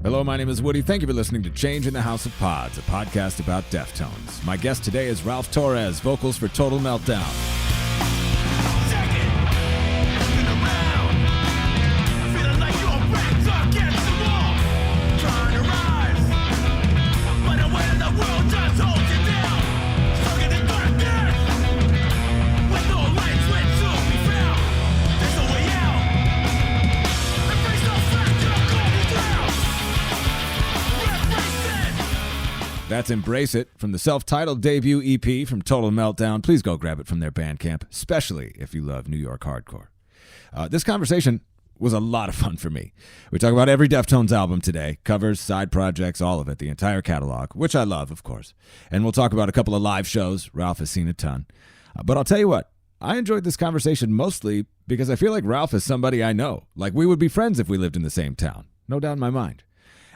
Hello, my name is Woody. Thank you for listening to Change in the House of Pods, a podcast about Deftones. My guest today is Ralph Torres, vocals for Total Meltdown. That's Embrace It from the self-titled debut EP from Total Meltdown. Please go grab it from their Bandcamp, especially if you love New York hardcore. This conversation was a lot of fun for me. We talk about every Deftones album today, covers, side projects, all of it, the entire catalog, which I love, of course. And we'll talk about a couple of live shows. Ralph has seen a ton. But I'll tell you what, I enjoyed this conversation mostly because I feel like Ralph is somebody I know. Like we would be friends if we lived in the same town. No doubt in my mind.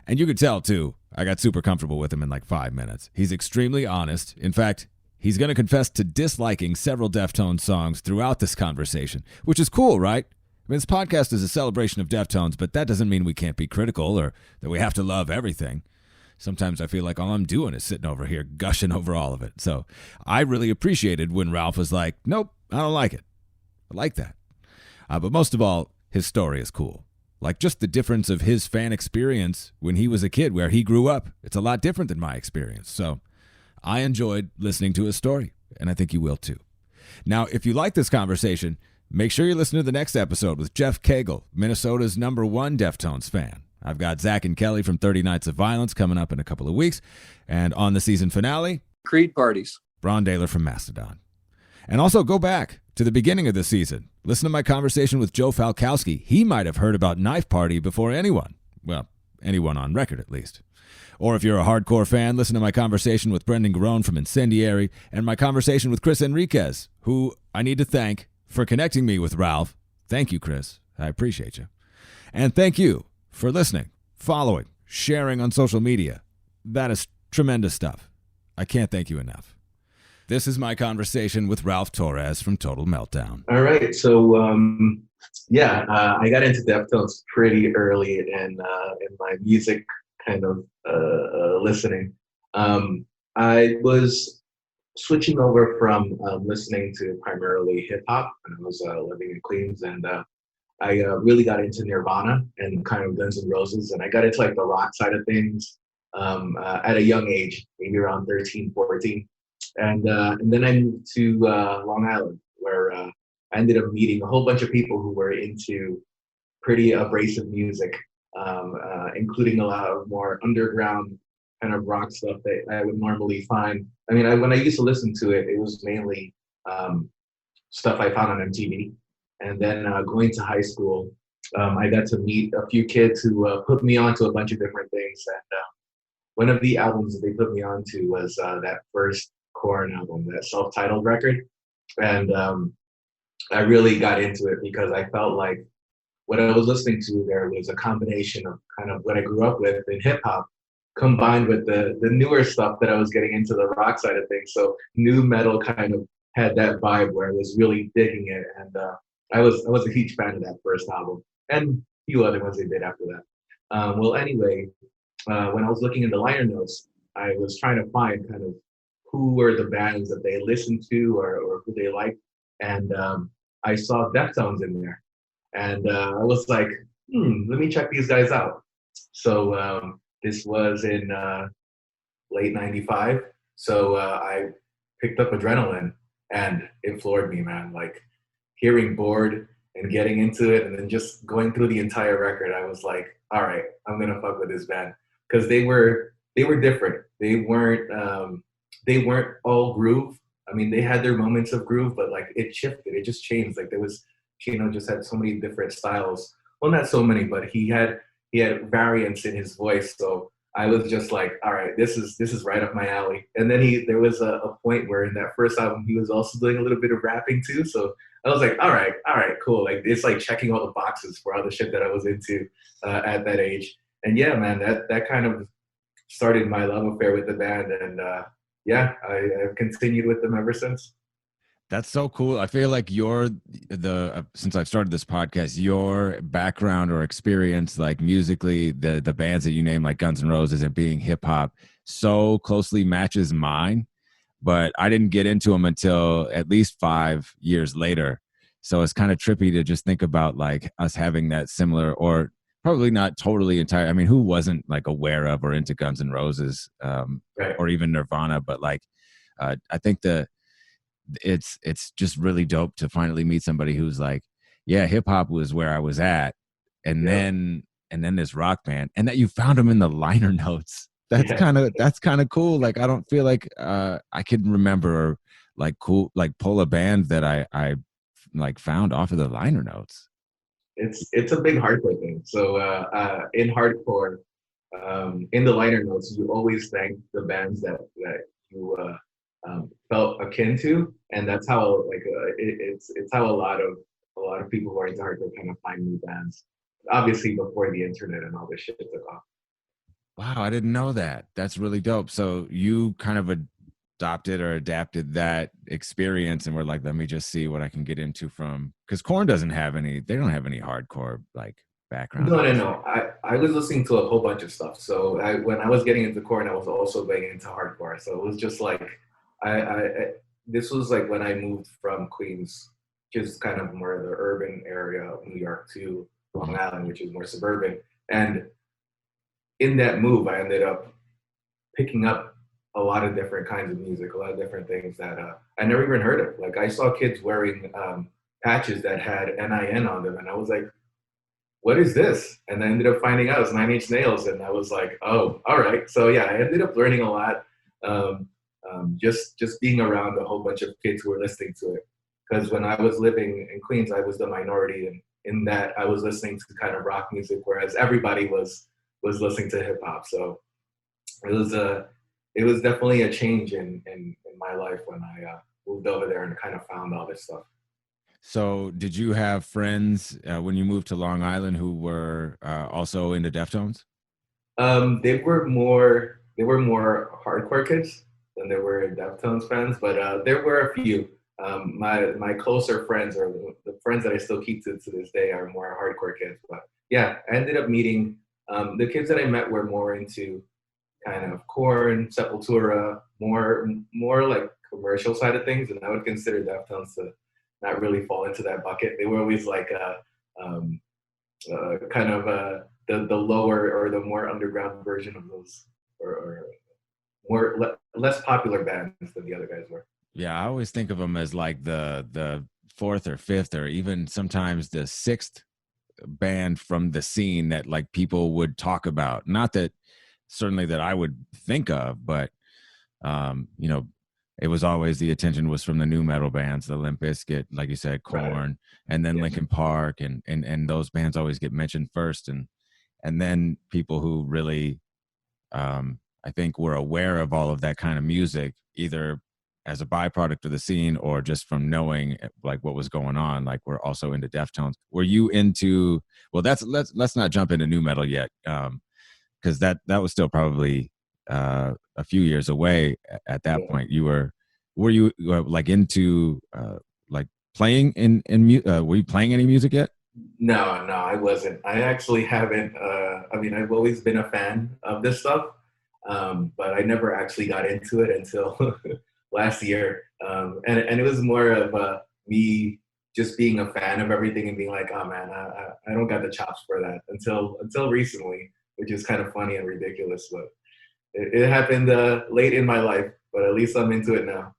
And you could tell, too, I got super comfortable with him in like 5 minutes. He's extremely honest. In fact, he's going to confess to disliking several Deftones songs throughout this conversation, which is cool, right? I mean, this podcast is a celebration of Deftones, but that doesn't mean we can't be critical or that we have to love everything. Sometimes I feel like all I'm doing is sitting over here gushing over all of it. So I really appreciated when Ralph was like, nope, I don't like it. I like that. But most of all, his story is cool. Like just the difference of his fan experience when he was a kid, where he grew up. It's a lot different than my experience. So I enjoyed listening to his story, and I think you will too. Now, if you like this conversation, make sure you listen to the next episode with Jeff Cagle, Minnesota's #1 Deftones fan. I've got Zach and Kelly from 30 Nights of Violence coming up in a couple of weeks. And on the season finale, Creed parties. Braun Daler from Mastodon. And also go back to the beginning of the season. Listen to my conversation with Joe Falkowski. He might have heard about Knife Party before anyone. Well, anyone on record at least. Or if you're a hardcore fan, listen to my conversation with Brendan Garone from Incendiary and my conversation with Chris Enriquez, who I need to thank for connecting me with Ralph. Thank you, Chris. I appreciate you. And thank you for listening, following, sharing on social media. That is tremendous stuff. I can't thank you enough. This is my conversation with Ralph Torres from Total Meltdown. All right. So, I got into Deftones pretty early in my music kind of listening. I was switching over from listening to primarily hip hop when I was living in Queens, and I really got into Nirvana and kind of Guns N' Roses, and I got into like the rock side of things at a young age, maybe around 13, 14. And then I moved to Long Island, where I ended up meeting a whole bunch of people who were into pretty abrasive music, including a lot of more underground kind of rock stuff that I would normally find. I mean, when I used to listen to it, it was mainly stuff I found on MTV. And then going to high school, I got to meet a few kids who put me onto a bunch of different things. And one of the albums that they put me onto was that first Korn album, that self-titled record. And I really got into it because I felt like what I was listening to there was a combination of kind of what I grew up with in hip hop combined with the newer stuff that I was getting into the rock side of things. So new metal kind of had that vibe where I was really digging it. And I was a huge fan of that first album and a few other ones they did after that. Anyway, when I was looking in the liner notes, I was trying to find kind of who were the bands that they listened to or who they liked. And I saw Deftones in there. And I was like, let me check these guys out. So this was in late 95. So I picked up Adrenaline and it floored me, man. Like hearing Bored and getting into it and then just going through the entire record, I was like, all right, I'm going to fuck with this band. Because they were different. They weren't all groove. I mean, they had their moments of groove, but like it shifted. It just changed. Like there was, Chino just had so many different styles. Well, not so many, but he had variance in his voice. So I was just like, all right, this is right up my alley. And then there was a point where in that first album, he was also doing a little bit of rapping too. So I was like, all right, cool. Like it's like checking all the boxes for all the shit that I was into at that age. And yeah, man, that kind of started my love affair with the band. And I've continued with them ever since. That's so cool. I feel like you're since I've started this podcast, your background or experience, like musically, the bands that you name, like Guns N' Roses and being hip hop, so closely matches mine. But I didn't get into them until at least 5 years later. So it's kind of trippy to just think about like us having that similar, or probably not totally entire. I mean, who wasn't like aware of or into Guns N' Roses, Right. or even Nirvana? But like, I think it's just really dope to finally meet somebody who's like, yeah, hip hop was where I was at, and Yeah. then this rock band, and that you found them in the liner notes. Yeah. That's kind of cool. Like I don't feel like I can remember like like pull a band that I like found off of the liner notes. It's a big hardcore thing. So in hardcore, in the liner notes, you always thank the bands that you felt akin to, and that's how like it's how a lot of people who are into hardcore kind of find new bands. Obviously, before the internet and all this shit took off. Wow, I didn't know that. That's really dope. So you kind of adopted or adapted that experience and were like, let me just see what I can get into from, because Korn doesn't have any, they don't have any hardcore like background. No, no, no. I was listening to a whole bunch of stuff. So when I was getting into Korn, I was also getting into hardcore. So it was just like I this was like when I moved from Queens, just kind of more the urban area of New York, to Long Island, which is more suburban. And in that move, I ended up picking up a lot of different kinds of music, a lot of different things that I never even heard of. Like I saw kids wearing patches that had NIN on them, and I was like, what is this? And I ended up finding out it's Nine Inch Nails, and I was like, oh, all right. So yeah, I ended up learning a lot, just being around a whole bunch of kids who were listening to it. Because when I was living in Queens, I was the minority, and in that I was listening to kind of rock music, whereas everybody was listening to hip hop. So it was definitely a change in my life when I moved over there and kind of found all this stuff. So did you have friends when you moved to Long Island who were also into Deftones? They were more hardcore kids than they were Deftones fans, but there were a few. My closer friends, or the friends that I still keep to this day, are more hardcore kids. But yeah, I ended up meeting the kids that I met were more into kind of Korn, Sepultura, more like commercial side of things, and I would consider Deftones to not really fall into that bucket. They were always like um, kind of the lower or the more underground version of those, or less popular bands than the other guys were. Yeah, I always think of them as like the fourth or fifth or even sometimes the sixth band from the scene that like people would talk about. Not that certainly that I would think of, but you know, it was always the attention was from the new metal bands, the Limp Bizkit, like you said, Korn, Right. and then Yes. Linkin Park, and those bands always get mentioned first, and then people who really, I think, were aware of all of that kind of music, either as a byproduct of the scene or just from knowing like what was going on. Like we're also into Deftones. Were you into? Well, let's not jump into new metal yet, because that was still probably a few years away at that Yeah. point. Were you like into like playing were you playing any music yet? No, no, I wasn't. I actually haven't. I mean, I've always been a fan of this stuff, but I never actually got into it until last year. And it was more of me just being a fan of everything and being like, oh man, I don't got the chops for that until recently, which is kind of funny and ridiculous. But it happened late in my life, but at least I'm into it now.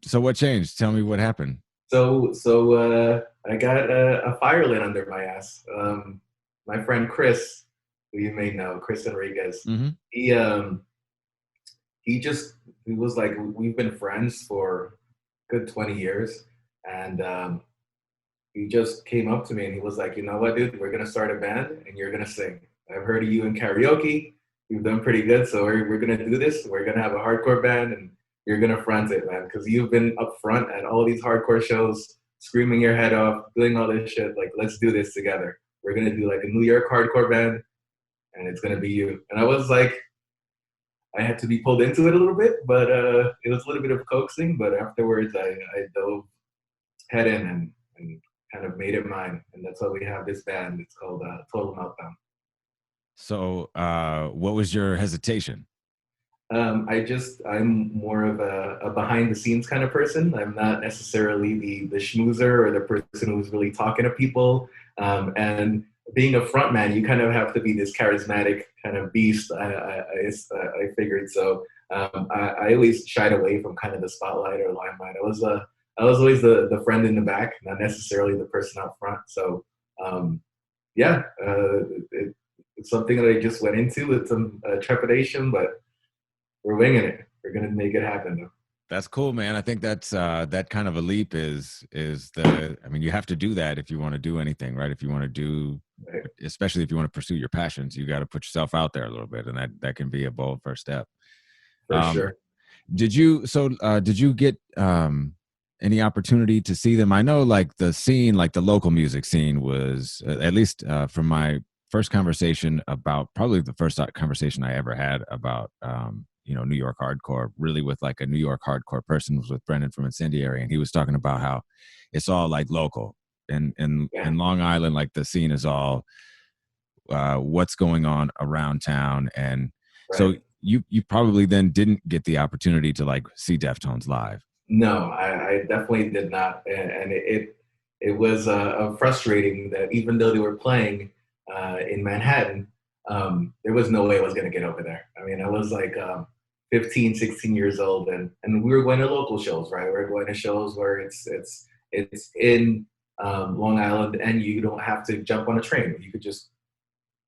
So what changed? Tell me what happened. So I got a fire lit under my ass. My friend Chris, who you may know, Chris Enriquez, Mm-hmm. he he just he was like, we've been friends for a good 20 years, and he just came up to me and he was like, you know what, dude, we're gonna start a band and you're gonna sing. I've heard of you in karaoke. You've done pretty good, so we're gonna do this. We're gonna have a hardcore band, and you're gonna front it, man, because you've been up front at all these hardcore shows, screaming your head off, doing all this shit. Like, let's do this together. We're gonna do like a New York hardcore band, and it's gonna be you. And I was like, I had to be pulled into it a little bit, but it was a little bit of coaxing. But afterwards, I dove head in and kind of made it mine, and that's why we have this band. It's called Total Meltdown. So, what was your hesitation? I'm more of a behind the scenes kind of person. I'm not necessarily the schmoozer or the person who's really talking to people. And being a front man, you kind of have to be this charismatic kind of beast. I figured so. I always shied away from kind of the spotlight or limelight. I was always the friend in the back, not necessarily the person out front. So yeah, it's something that I just went into with some trepidation, but we're winging it. We're gonna make it happen though. That's cool, man. I think that's that kind of a leap is the. I mean, you have to do that if you want to do anything, right? If you want to do, Right. especially if you want to pursue your passions, you got to put yourself out there a little bit, and that can be a bold first step. For Um, sure. did you get any opportunity to see them? I know, like the scene, like the local music scene, was at least from my first conversation about probably the first conversation I ever had about New York hardcore, really with like a New York hardcore person, was with Brendan from Incendiary, and he was talking about how it's all like local and Yeah. in Long Island, like the scene is all what's going on around town, and so Right. you probably then didn't get the opportunity to like see Deftones live. No, I definitely did not, and it was frustrating that even though they were playing in Manhattan, there was no way I was going to get over there. I mean, I was like 15, 16 years old, and we were going to local shows, right? We were going to shows where it's in Long Island, and you don't have to jump on a train. You could just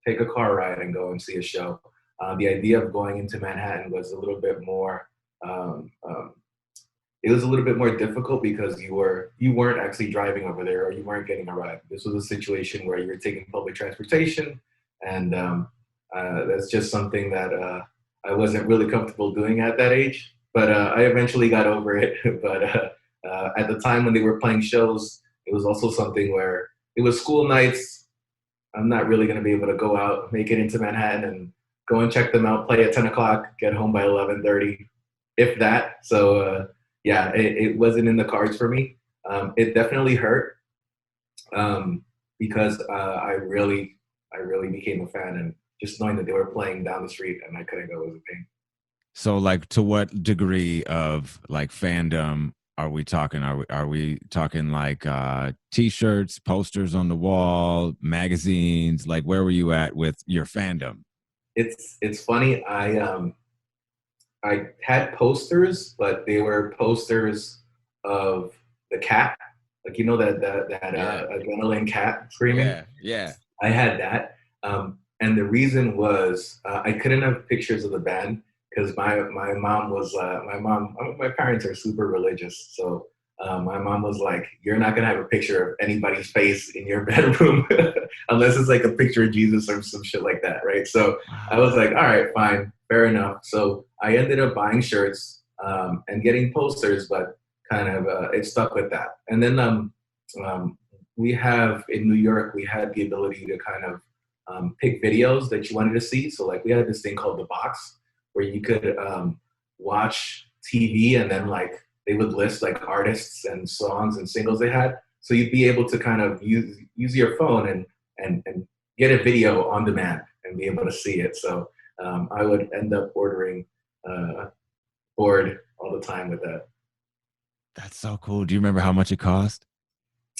take a car ride and go and see a show. The idea of going into Manhattan was a little bit more. Um, um, it was a little bit more difficult because you weren't actually driving over there or you weren't getting a ride. This was a situation where you were taking public transportation, and that's just something that I wasn't really comfortable doing at that age. But I eventually got over it. But at the time when they were playing shows, it was also something where it was school nights. I'm not really going to be able to go out, make it into Manhattan, and go and check them out, play at 10 o'clock, get home by 11:30, if that. So yeah, it wasn't in the cards for me. It definitely hurt because I really became a fan, and just knowing that they were playing down the street and I couldn't go was a pain. So, like, to what degree of like fandom are we talking? Are we talking like t-shirts, posters on the wall, magazines? Like, where were you at with your fandom? It's funny. I had posters, but they were posters of the cat, like you know that Yeah, adrenaline cat screaming. yeah, yeah. I had that, and the reason was I couldn't have pictures of the band because my mom was my parents are super religious, so my mom was like, "You're not gonna have a picture of anybody's face in your bedroom unless it's like a picture of Jesus or some shit like that, right?" So I was Wow. like, "All right, fine, fair enough." So I ended up buying shirts and getting posters, but kind of it stuck with that. And then um, we have in New York, we had the ability to kind of pick videos that you wanted to see. So like we had this thing called the box where you could watch TV and then like they would list like artists and songs and singles they had. So you'd be able to kind of use your phone and get a video on demand and be able to see it. So I would end up ordering board all the time with that. That's so cool. Do you remember how much it cost?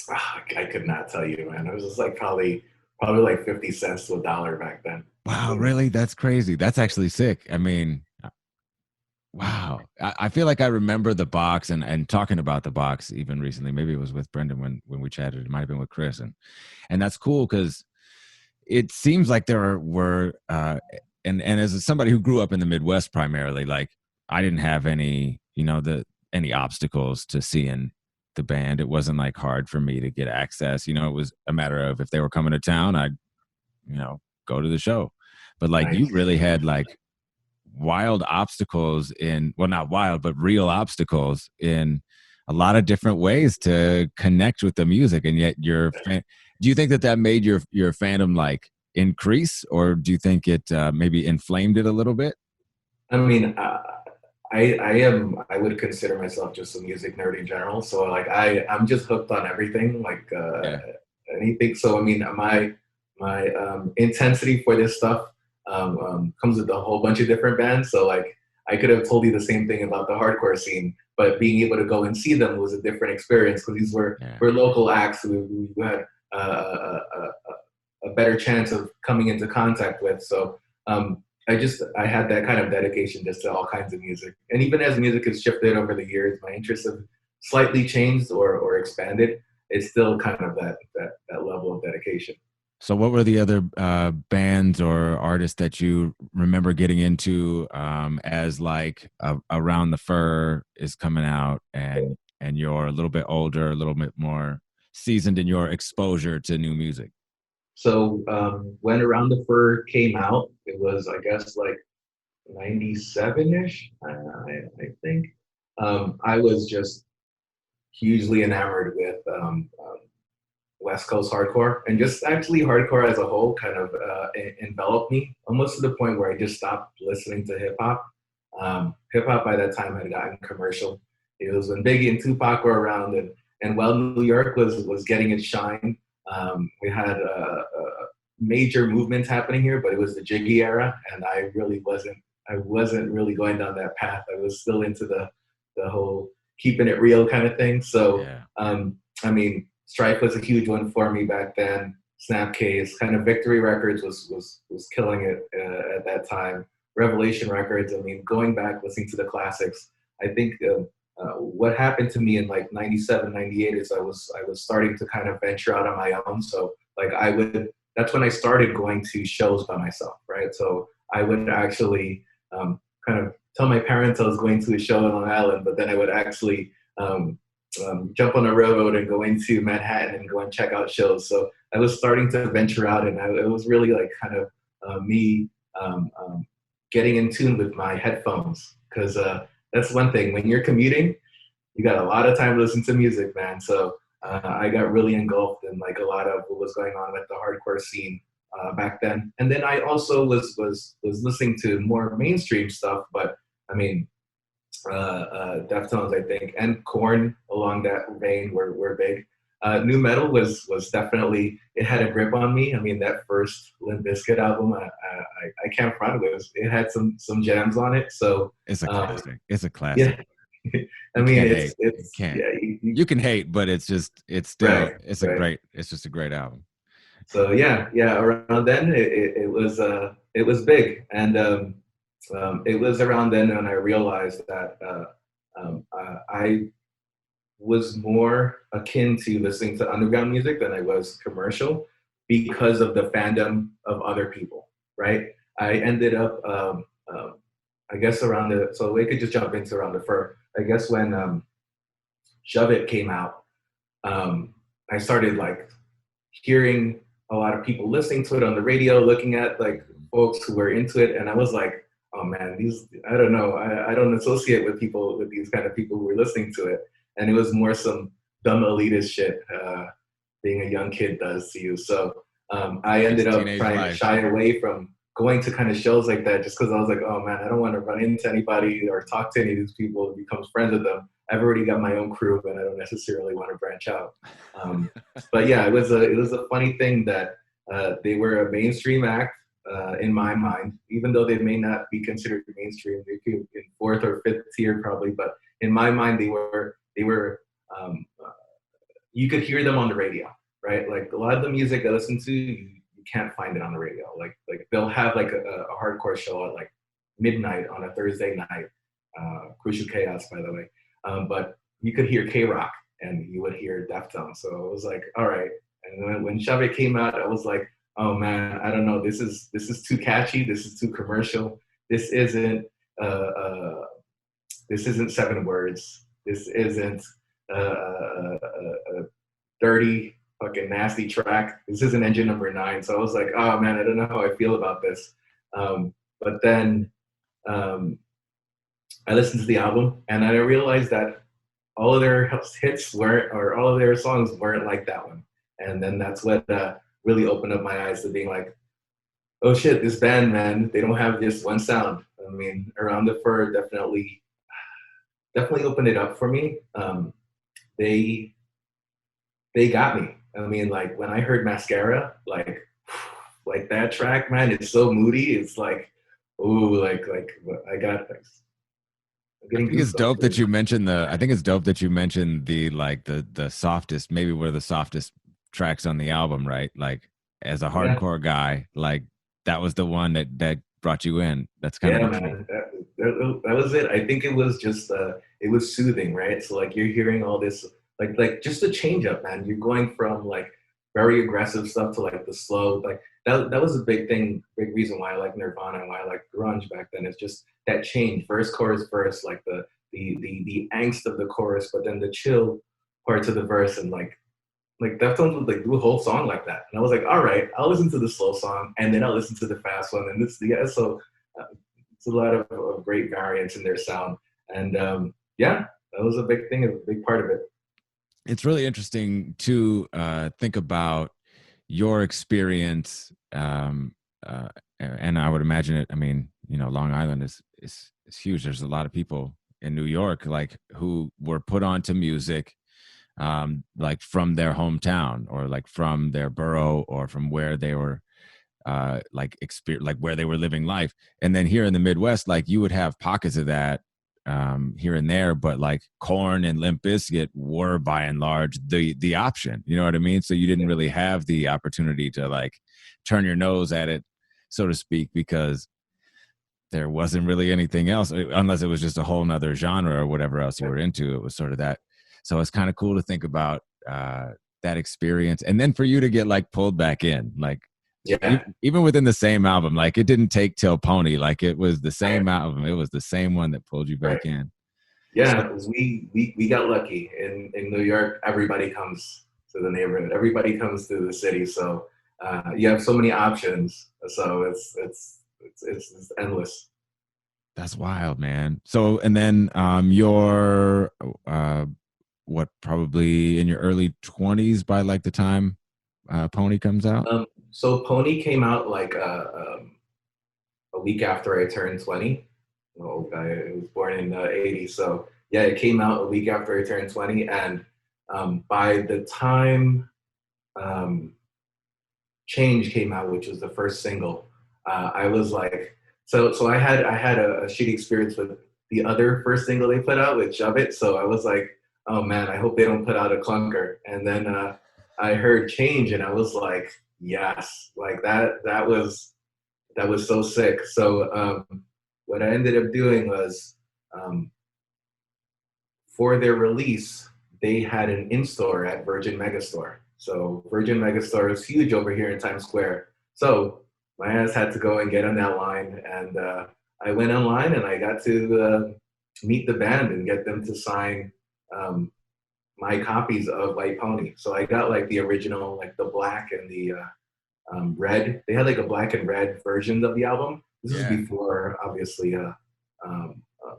I could not tell you, man. It was just like probably like 50 cents to a dollar back then. Wow, really? That's crazy. That's actually sick. I mean, wow. I feel like I remember the box and talking about the box even recently. Maybe it was with Brendan when we chatted. It might have been with Chris. And that's cool because it seems like were and as somebody who grew up in the Midwest primarily, like I didn't have any, any obstacles to seeing the band. It wasn't like hard for me to get access. It was a matter of if they were coming to town, I'd, go to the show. But like you Nice. really had like wild obstacles in, well, not wild, but real obstacles in a lot of different ways to connect with the music. And yet do you think that made your fandom like increase, or do you think it maybe inflamed it a little bit? I mean, I would consider myself just a music nerd in general. So like I'm just hooked on everything, like Yeah. anything. So I mean, my intensity for this stuff comes with a whole bunch of different bands. So like I could have told you the same thing about the hardcore scene, but being able to go and see them was a different experience because these Yeah. were local acts who had a better chance of coming into contact with. So I had that kind of dedication just to all kinds of music. And even as music has shifted over the years, my interests have slightly changed or expanded. It's still kind of that level of dedication. So, what were the other bands or artists that you remember getting into as like Around the Fur is coming out, and you're a little bit older, a little bit more seasoned in your exposure to new music? So when Around the Fur came out, it was I guess like 97-ish, I think. I was just hugely enamored with West Coast hardcore, and just actually hardcore as a whole kind of enveloped me almost to the point where I just stopped listening to hip hop. Hip hop by that time had gotten commercial. It was when Biggie and Tupac were around, and while New York was getting its shine, we had a major movements happening here, but it was the Jiggy era, and I wasn't really going down that path. I was still into the whole keeping it real kind of thing. So Yeah. I mean, Strife was a huge one for me back then. Snapcase, kind of Victory Records was killing it at that time. Revelation Records. I mean, going back listening to the classics. I think what happened to me in like 97, 98 is I was starting to kind of venture out on my own. So like that's when I started going to shows by myself, right? So I would actually kind of tell my parents I was going to a show in Long Island, but then I would actually jump on a railroad and go into Manhattan and go and check out shows. So I was starting to venture out, and it was really like kind of me getting in tune with my headphones, because that's one thing. When you're commuting, you got a lot of time to listen to music, man. So I got really engulfed in like a lot of what was going on with the hardcore scene back then. And then I also was listening to more mainstream stuff, but I mean, Deftones, I think, and Korn along that vein were big. New metal was definitely, it had a grip on me. I mean, that first Limp Bizkit album, I can't front it had some jams on it. So It's a classic. It's a classic. yeah, I You mean, can't hate. You it's can't. yeah, You can hate, but it's still right, it's a right. great. It's just a great album. So yeah, around then it was big, and it was around then when I realized that I was more akin to listening to underground music than I was commercial because of the fandom of other people, right? I ended up, I guess around so we could just jump into Around the Fur. I guess when Shove It came out, I started like hearing a lot of people listening to it on the radio, looking at like folks who were into it, and I was like, oh man, I don't know, I don't associate with these kind of people who were listening to it, and it was more some dumb elitist shit being a young kid does to you. So I ended up Teenage trying to life. shy away from going to kind of shows like that, just because I was like, oh man, I don't want to run into anybody or talk to any of these people and become friends with them. I've already got my own crew, and I don't necessarily want to branch out. But yeah, it was a funny thing that they were a mainstream act in my mind, even though they may not be considered mainstream. They could be in fourth or fifth tier probably, but in my mind, they were. You could hear them on the radio, right? Like a lot of the music I listen to, you can't find it on the radio. Like they'll have like a hardcore show at like midnight on a Thursday night. Crucial Chaos, by the way. But you could hear K-Rock and you would hear Deftones. So it was like, all right. And when Shove It came out, I was like, oh man, I don't know. This is too catchy. This is too commercial. This isn't Seven Words. This isn't a dirty, fucking nasty track. This isn't Engine Number 9. So I was like, oh man, I don't know how I feel about this. But then I listened to the album and I realized that all of their hits weren't, or all of their songs weren't like that one. And then that's what really opened up my eyes to being like, oh shit, this band, man, they don't have just one sound. I mean, Around the Fur definitely opened it up for me. They they got me. I mean, like when I heard Mascara, like that track, man, it's so moody. It's like, ooh, like I'm I getting think it's dope that goosebumps. you mentioned I think it's dope that you mentioned the softest, maybe one of the softest tracks on the album, right? Like as a Yeah, hardcore guy, like that was the one that brought you in. That's kind of yeah, interesting. man. That was it. I think it was just it was soothing, right? So like you're hearing all this like just a change up, man. You're going from like very aggressive stuff to like the slow that was a big thing, big reason why I like Nirvana and why I like grunge back then. It's just that change, verse, chorus, verse, like the angst of the chorus, but then the chill parts of the verse and like Deftones would like do a whole song like that. And I was like, all right, I'll listen to the slow song and then I'll listen to the fast one. And this, yeah, so it's a lot of great variance in their sound. And yeah, that was a big thing, a big part of it. It's really interesting to think about your experience, and I would imagine it. I mean, Long Island is huge. There's a lot of people in New York like who were put onto music, like from their hometown or like from their borough or from where they were, like where they were living life. And then here in the Midwest, like you would have pockets of that here and there, but like Corn and Limp Bizkit were by and large the option. You know what I mean? So you didn't really have the opportunity to like turn your nose at it, so to speak, because there wasn't really anything else unless it was just a whole nother genre or whatever else you were into. It was sort of that. So it's kind of cool to think about that experience, and then for you to get like pulled back in, like Yeah. even within the same album, like it didn't take till Pony, like it was the same album, it was the same one that pulled you Right. back in. Yeah, So because we got lucky in New York. Everybody comes to the neighborhood. Everybody comes to the city. So you have so many options. So it's endless. that's wild, man. So and then you're what, probably in your early 20s by like the time Pony comes out. So Pony came out like a week after I turned 20. Oh, I was born in '80, so yeah, it came out a week after I turned 20, and by the time um, Change came out, which was the first single, I was like, so I had a shitty experience with the other first single they put out with Shove It, so I was like, oh man, I hope they don't put out a clunker, and then I heard Change, and I was like, yes, like that was so sick. So what I ended up doing was um, for their release, they had an in-store at Virgin Megastore. So Virgin Megastore is huge over here in Times Square. So my ass had to go and get on that line, and I went online and I got to meet the band and get them to sign um, my copies of White Pony. So I got like the original, like the black and the red. They had like a black and red version of the album. This is Yeah. before, obviously, um, uh,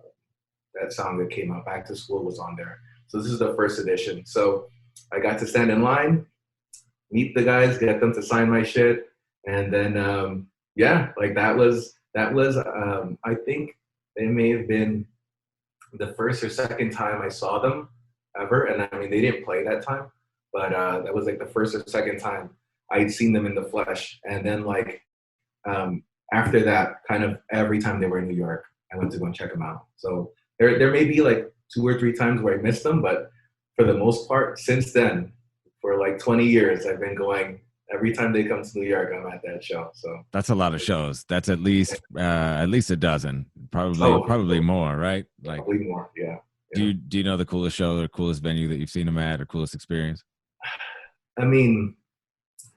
that song that came out, Back to School, was on there. So this is the first edition. So I got to stand in line, meet the guys, get them to sign my shit, and then yeah, like that was I think they may have been the first or second time I saw them ever, and I mean they didn't play that time, but that was like the first or second time I'd seen them in the flesh, and then like um, after that, kind of every time they were in New York, I went to go and check them out. So there may be like two or three times where I missed them, but for the most part, since then, for like 20 years, I've been going. Every time they come to New York, I'm at that show. So That's a lot of shows. That's at least a dozen, probably oh, probably more, right? Like, probably more. Yeah, do yeah. you know the coolest show or coolest venue that you've seen them at or coolest experience? I mean,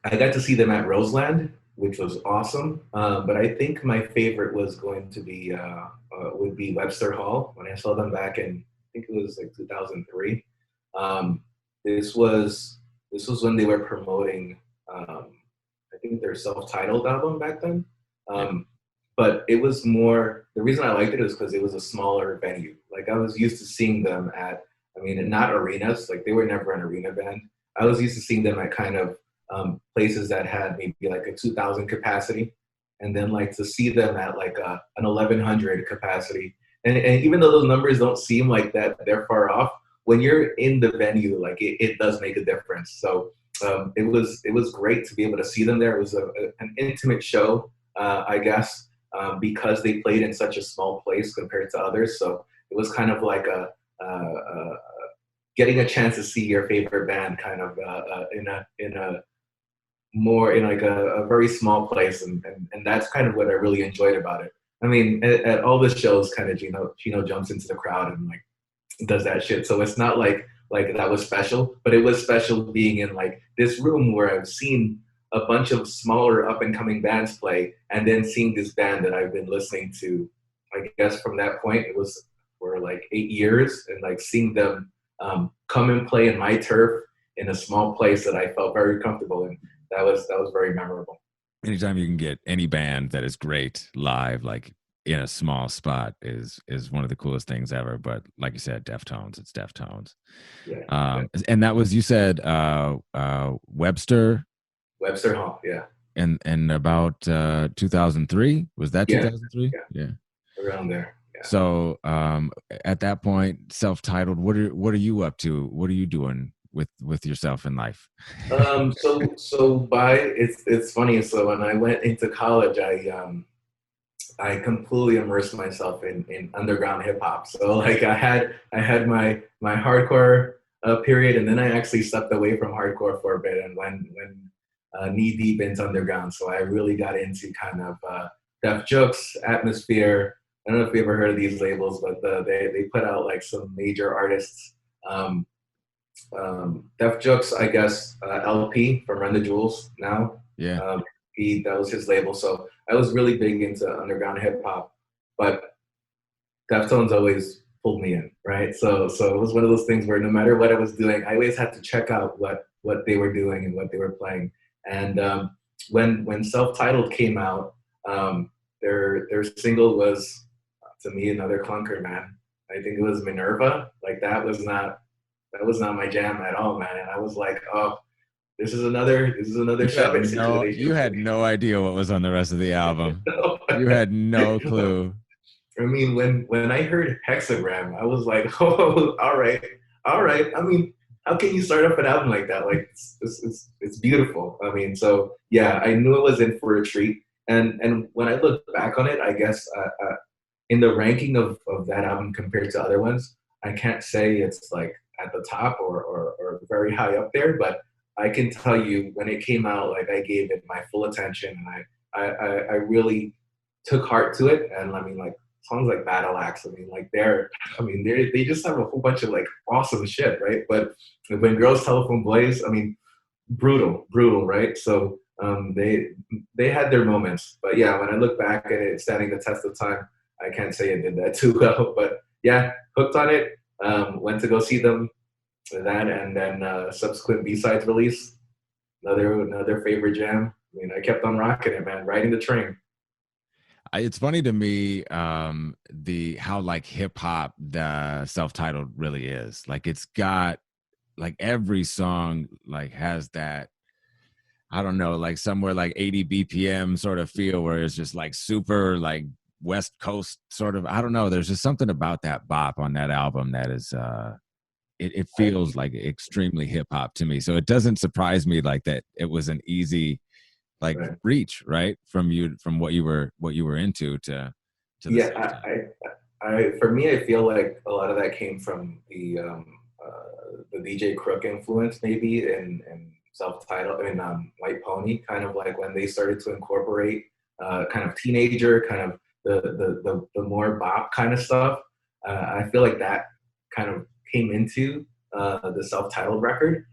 I got to see them at Roseland, which was awesome. But I think my favorite was going to be would be Webster Hall when I saw them back in I think it was like 2003. Um, this was this was when they were promoting I think their self-titled album back then. Yeah. But it was more the reason I liked it is because it was a smaller venue. Like I was used to seeing them at I mean not arenas, like they were never an arena band. I was used to seeing them at kind of places that had maybe like a 2,000 capacity. and then like to see them at like an 1100 capacity, and even though those numbers don't seem like that they're far off, when you're in the venue, like it does make a difference. So it was great to be able to see them there. It was an intimate show, I guess, because they played in such a small place compared to others. So it was kind of like a getting a chance to see your favorite band kind of in a more in like a very small place, and that's kind of what I really enjoyed about it. I mean, at all the shows, kind of Gino jumps into the crowd and like does that shit. So it's not like that was special, but it was special being in like this room where I've seen a bunch of smaller up and coming bands play, and then seeing this band that I've been listening to, I guess from that point it was for like 8 years, and like seeing them come and play in my turf in a small place that I felt very comfortable in. That was very memorable. Anytime you can get any band that is great live, like in a small spot, is one of the coolest things ever. But like you said, Deftones, it's Deftones. Yeah. And that was, you said, Webster Hall, yeah. And about 2003, was that 2003? Yeah, around there. Yeah. So at that point, self-titled, what are you up to? What are you doing with yourself in life? It's funny. So when I went into college, I completely immersed myself in underground hip hop. So like I had my hardcore period, and then I actually stepped away from hardcore for a bit and went knee deep into underground. So I really got into kind of Def Jux, Atmosphere. I don't know if you ever heard of these labels, but they put out like some major artists. Def Jux, I guess, LP from Run the Jewels now. Yeah. That was his label. So I was really big into underground hip hop, but Deftones always pulled me in, right? So it was one of those things where no matter what I was doing, I always had to check out what they were doing and what they were playing. And when Self-Titled came out, their single was, to me, another clunker, man. I think it was Minerva. Like that was not my jam at all, man. And I was like, oh, this is another Shabbat situation. You had no idea what was on the rest of the album. You had no clue. I mean, when I heard Hexagram, I was like, oh, all right. I mean, how can you start off an album like that? Like, it's beautiful. I mean, so yeah, I knew it was in for a treat. And when I look back on it, I guess in the ranking of that album compared to other ones, I can't say it's like at the top or very high up there, but I can tell you when it came out, like I gave it my full attention, and I really took heart to it. And I mean, like songs like Battle Axe, I mean, like they just have a whole bunch of like awesome shit, right? But when Girls Telephone Blaze, I mean, brutal, right? So they had their moments, but yeah, when I look back at it standing the test of time, I can't say it did that too well. But yeah, hooked on it. Went to go see them. That and then subsequent B-sides release, another favorite jam. I mean, I kept on rocking it, man, riding the train. It's funny to me how like hip hop the Self-Titled really is. Like it's got like every song like has that, I don't know, like somewhere like 80 BPM sort of feel where it's just like super like West Coast sort of, I don't know. There's just something about that bop on that album that is it feels like extremely hip hop to me. So it doesn't surprise me like that it was an easy like reach, right? From what you were into to the yeah. I for me, I feel like a lot of that came from the DJ Crook influence, maybe, and Self-Titled and White Pony, kind of like when they started to incorporate kind of teenager, kind of the more bop kind of stuff. I feel like that kind of came into the Self-Titled record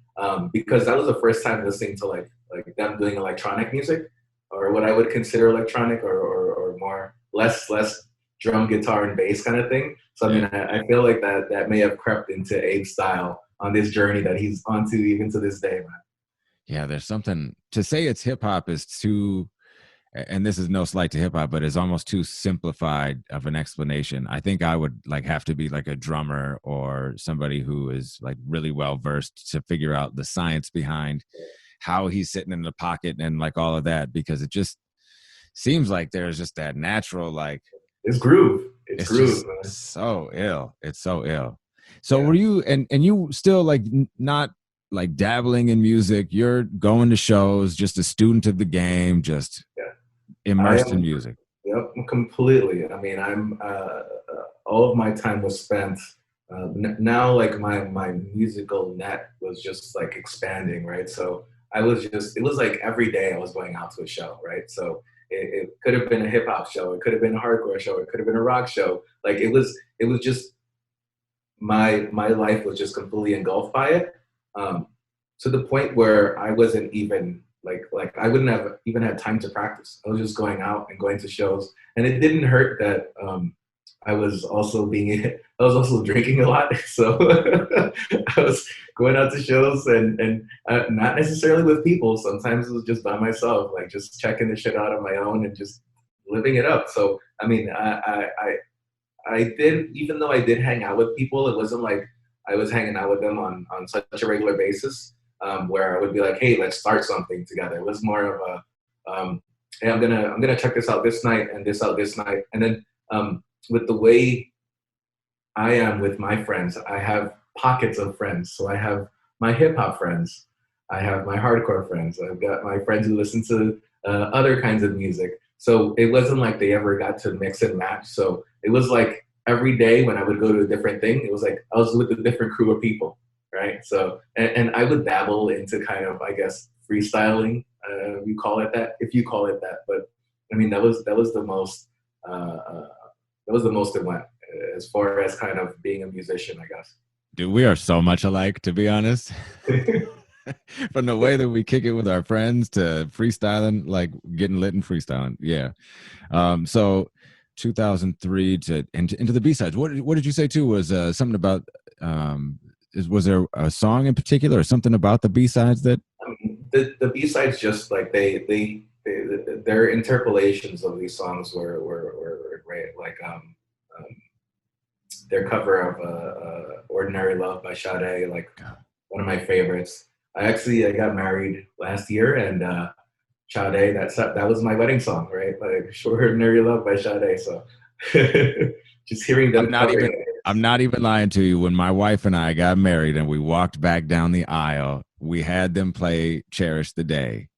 because that was the first time listening to like them doing electronic music, or what I would consider electronic, or more less drum, guitar, and bass kind of thing. So I mean, I feel like that may have crept into Abe's style on this journey that he's onto even to this day, man. Yeah, there's something to say it's hip hop is too, and this is no slight to hip hop, but it's almost too simplified of an explanation. I think I would like have to be like a drummer or somebody who is like really well versed to figure out the science behind how he's sitting in the pocket and like all of that, because it just seems like there's just that natural, like, It's groove. It's it's groove, just man. so ill. It's so ill. So Yeah. were you, and you still like not like dabbling in music? You're going to shows, just a student of the game, just Yeah. I immersed in am. music. Yep, completely. I mean, all of my time was spent. Now, like my musical net was just like expanding, right? So I was just, it was like every day I was going out to a show, right? So it could have been a hip hop show, it could have been a hardcore show, it could have been a rock show. Like it was just my life was just completely engulfed by it, um, to the point where I wasn't even like I wouldn't have even had time to practice. I was just going out and going to shows, and it didn't hurt that I was also being I was also drinking a lot, so I was going out to shows and not necessarily with people. Sometimes it was just by myself, like just checking the shit out on my own and just living it up. So I mean, I did, even though I did hang out with people, it wasn't like I was hanging out with them on such a regular basis, where I would be like, hey, let's start something together. It was more of a, hey, I'm gonna check this out this night and this out this night. And then with the way I am with my friends, I have pockets of friends. So I have my hip hop friends, I have my hardcore friends, I've got my friends who listen to other kinds of music. So it wasn't like they ever got to mix and match. So it was like every day when I would go to a different thing, it was like I was with a different crew of people, right? So and I would dabble into kind of, I guess, freestyling. You call it that, if you call it that. But I mean, that was the most that was the most it went, as far as kind of being a musician, I guess. Dude, we are so much alike, to be honest. From the way that we kick it with our friends to freestyling, like getting lit and freestyling. Yeah. So 2003 to into the B-sides. What did you say too was something about was there a song in particular or something about the B-sides that The B sides just like their interpolations of these songs were great. Like their cover of "Ordinary Love" by Sade, like one of my favorites. I got married last year, and Sade, that was my wedding song, right? Like "Ordinary Love" by Sade. So just hearing them covering it. I'm not even lying to you. When my wife and I got married and we walked back down the aisle, we had them play "Cherish the Day"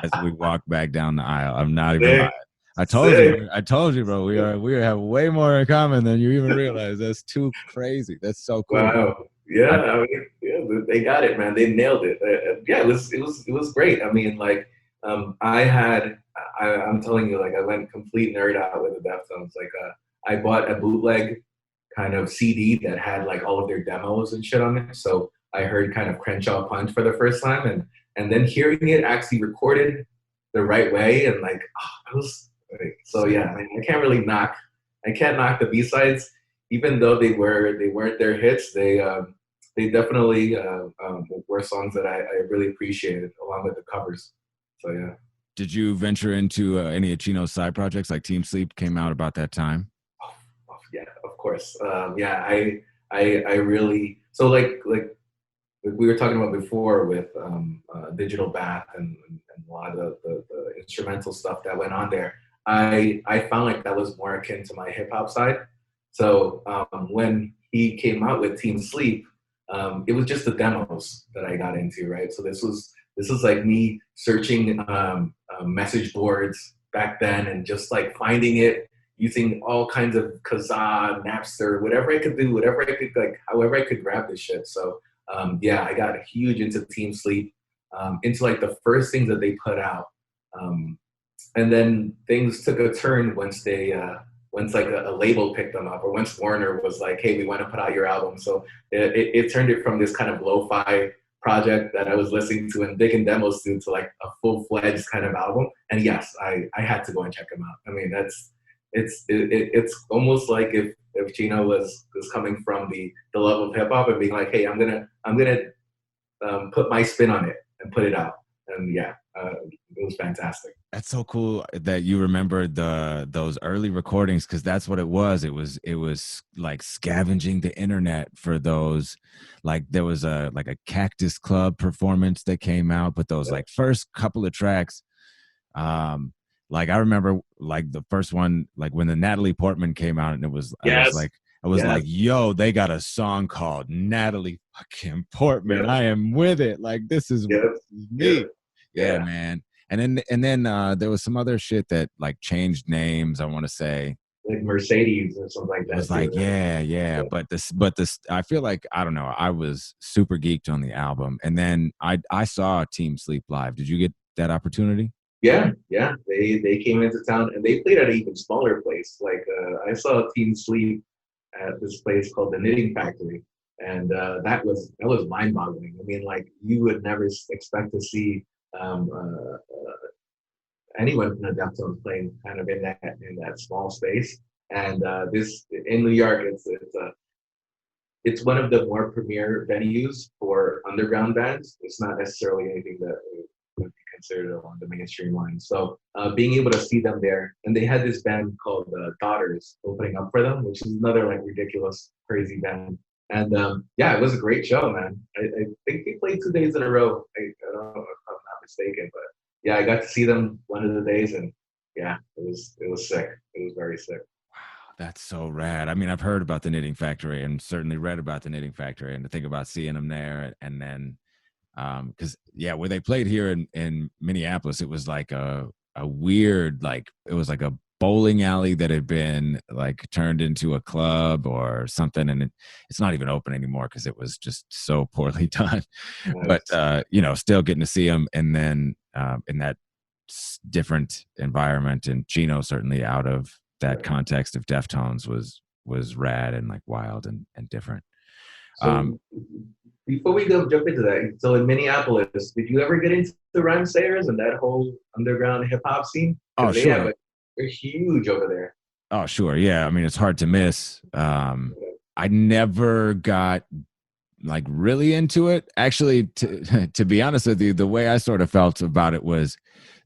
as we walked back down the aisle. I'm not even lying. I told you, bro. We have way more in common than you even realize. That's too crazy. That's so cool. Wow. Yeah, I mean, yeah, they got it, man. They nailed it. Yeah, it was great. I mean, like, I'm telling you, like, I went complete nerd out with the Deftones. Like, I bought a bootleg kind of CD that had like all of their demos and shit on it. So I heard kind of Crenshaw Punch for the first time, and then hearing it actually recorded the right way, and like, oh, it was like, so yeah. I mean, I can't knock the B sides, even though they weren't their hits. They definitely were songs that I really appreciated, along with the covers. So yeah. Did you venture into any of Chino's side projects? Like Team Sleep came out about that time. Oh, yeah, of course. Yeah, I really, so like we were talking about before with Digital Bath and a lot of the instrumental stuff that went on there. I found like that was more akin to my hip hop side. So when he came out with Team Sleep, it was just the demos that I got into, right? So this was like me searching message boards back then and just like finding it, using all kinds of Kazaa, Napster, whatever I could do, whatever I could, like, however I could grab this shit. So yeah, I got huge into Team Sleep, into like the first things that they put out. And then things took a turn once once like a label picked them up, or once Warner was like, hey, we want to put out your album. So it turned it from this kind of lo-fi project that I was listening to and digging demos to like a full-fledged kind of album. And yes, I had to go and check them out. I mean, it's almost like if Chino was coming from the love of hip hop and being like, hey, I'm gonna put my spin on it and put it out. And yeah, it was fantastic. That's so cool that you remembered those early recordings, because that's what it was. It was like scavenging the internet for those. Like there was a Cactus Club performance that came out, but those like first couple of tracks, Like I remember like the first one, like when the Natalie Portman came out, and it was Yes. I was Yes. like, yo, they got a song called Natalie fucking Portman. Yep. I am with it. Like this is Yep. me. Yep. Yeah, Yeah. man. And then there was some other shit that like changed names, I want to say. Like Mercedes or something like It was that too. like, yeah. But this, I feel like, I don't know. I was super geeked on the album. And then I saw Team Sleep live. Did you get that opportunity? Yeah, yeah. They came into town and they played at an even smaller place. Like I saw Teen Sleep at this place called the Knitting Factory, and that was mind boggling. I mean, like you would never expect to see um, uh, anyone from the Deftones playing kind of in that small space. And this in New York, it's one of the more premier venues for underground bands. It's not necessarily anything that would be considered along the mainstream line. So being able to see them there, and they had this band called Daughters opening up for them, which is another like ridiculous, crazy band. And yeah, it was a great show, man. I think they played 2 days in a row. I don't know if I'm not mistaken, but yeah, I got to see them one of the days, and yeah, it was sick. It was very sick. That's so rad. I mean, I've heard about the Knitting Factory and certainly read about the Knitting Factory, and to think about seeing them there. And then because yeah, where they played here in Minneapolis, it was like a weird, like it was like a bowling alley that had been like turned into a club or something, and it's not even open anymore because it was just so poorly done. Nice. But still getting to see them, and then in that different environment, and Chino certainly out of that context of Deftones was rad and like wild and different. So before we go jump into that, so in Minneapolis, did you ever get into the rhyme sayers and that whole underground hip hop scene? Oh, They sure. they're huge over there. Oh, sure. Yeah. I mean, it's hard to miss. I never got like really into it. Actually, to be honest with you, the way I sort of felt about it was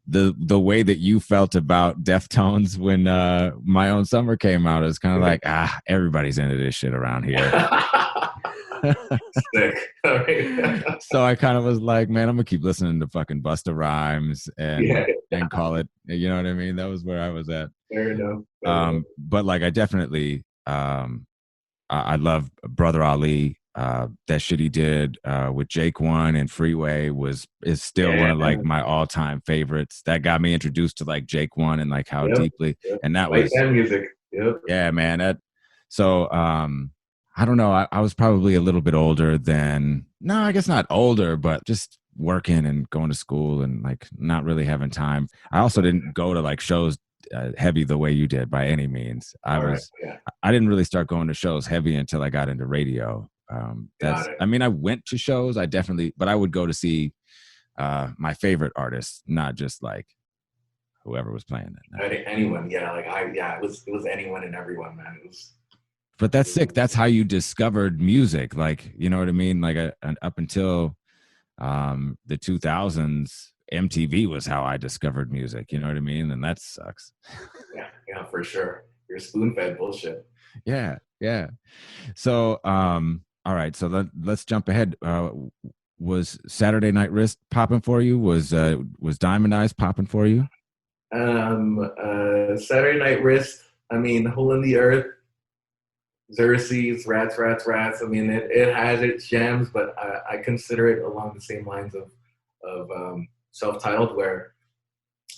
the way that you felt about Deftones when My Own Summer came out. Is kind of like, everybody's into this shit around here. Sick. All right. So I kind of was like, man, I'm gonna keep listening to fucking Busta Rhymes and call it, you know what I mean? That was where I was at. Fair enough. But like I definitely I love Brother Ali. That shit he did with Jake One and Freeway is still one of like my all-time favorites. That got me introduced to like Jake One and like how deeply, and that like was that music. Yep. Yeah, man. So I don't know. I was probably a little bit older than, no, I guess not older, but just working and going to school and like not really having time. I also didn't go to like shows heavy the way you did by any means. I didn't really start going to shows heavy until I got into radio. I mean, I went to shows, but I would go to see my favorite artists, not just like whoever was playing that night. Anyone. Yeah. It was anyone and everyone, man. It was. But that's sick. That's how you discovered music. Like, you know what I mean? Like up until the 2000s, MTV was how I discovered music. You know what I mean? And that sucks. Yeah, for sure. You're spoon-fed bullshit. Yeah. So, all right. So let's jump ahead. Was Saturday Night Wrist popping for you? Was Diamond Eyes popping for you? Saturday Night Wrist. I mean, Hole in the Earth. Xerxes, Rats. I mean, it has its gems, but I consider it along the same lines of Self-Titled, where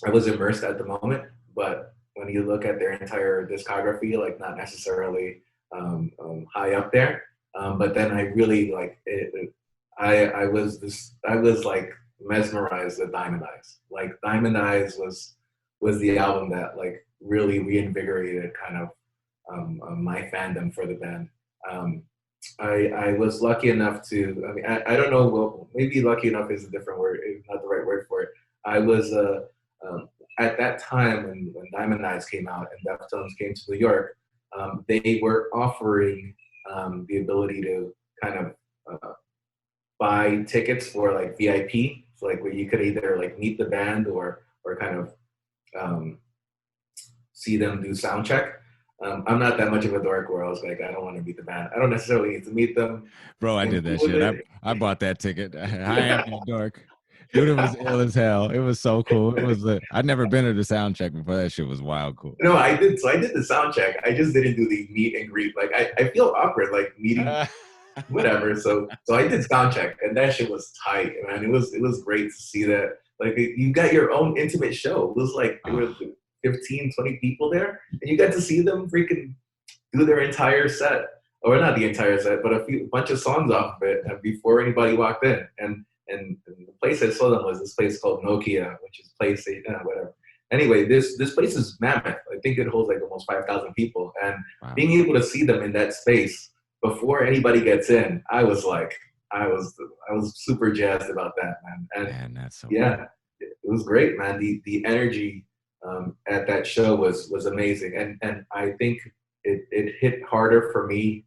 I was immersed at the moment. But when you look at their entire discography, like not necessarily high up there, but then I really like it. I was like mesmerized with Diamond Eyes. Like Diamond Eyes was the album that like really reinvigorated kind of my fandom for the band. I was lucky enough to, I mean, I don't know, well, maybe lucky enough is a different word, not the right word for it. I was, at that time when Diamond Eyes came out and Deftones came to New York, they were offering the ability to kind of buy tickets for like VIP, so like where you could either like meet the band or kind of see them do sound check. I'm not that much of a dork where I was like, I don't want to meet the band. I don't necessarily need to meet them. Bro, I did that shit. I bought that ticket. I am a dork. Dude, it was ill as hell. It was so cool. It was. I'd never been to the sound check before. That shit was wild cool. No, I did. So I did the sound check. I just didn't do the meet and greet. Like I feel awkward, like meeting whatever. So I did sound check, and that shit was tight, man. It was great to see that. Like you got your own intimate show. It was like there were 15, 20 people there, and you got to see them freaking do their entire set, or not the entire set, but a bunch of songs off of it, and before anybody walked in. And the place I saw them was this place called Nokia, which is PlayStation, whatever. Anyway, this place is mammoth. I think it holds like almost 5,000 people, and being able to see them in that space before anybody gets in, I was super jazzed about that, man. And Man, that's so yeah, cool. it was great, man. The energy at that show was amazing, and I think it hit harder for me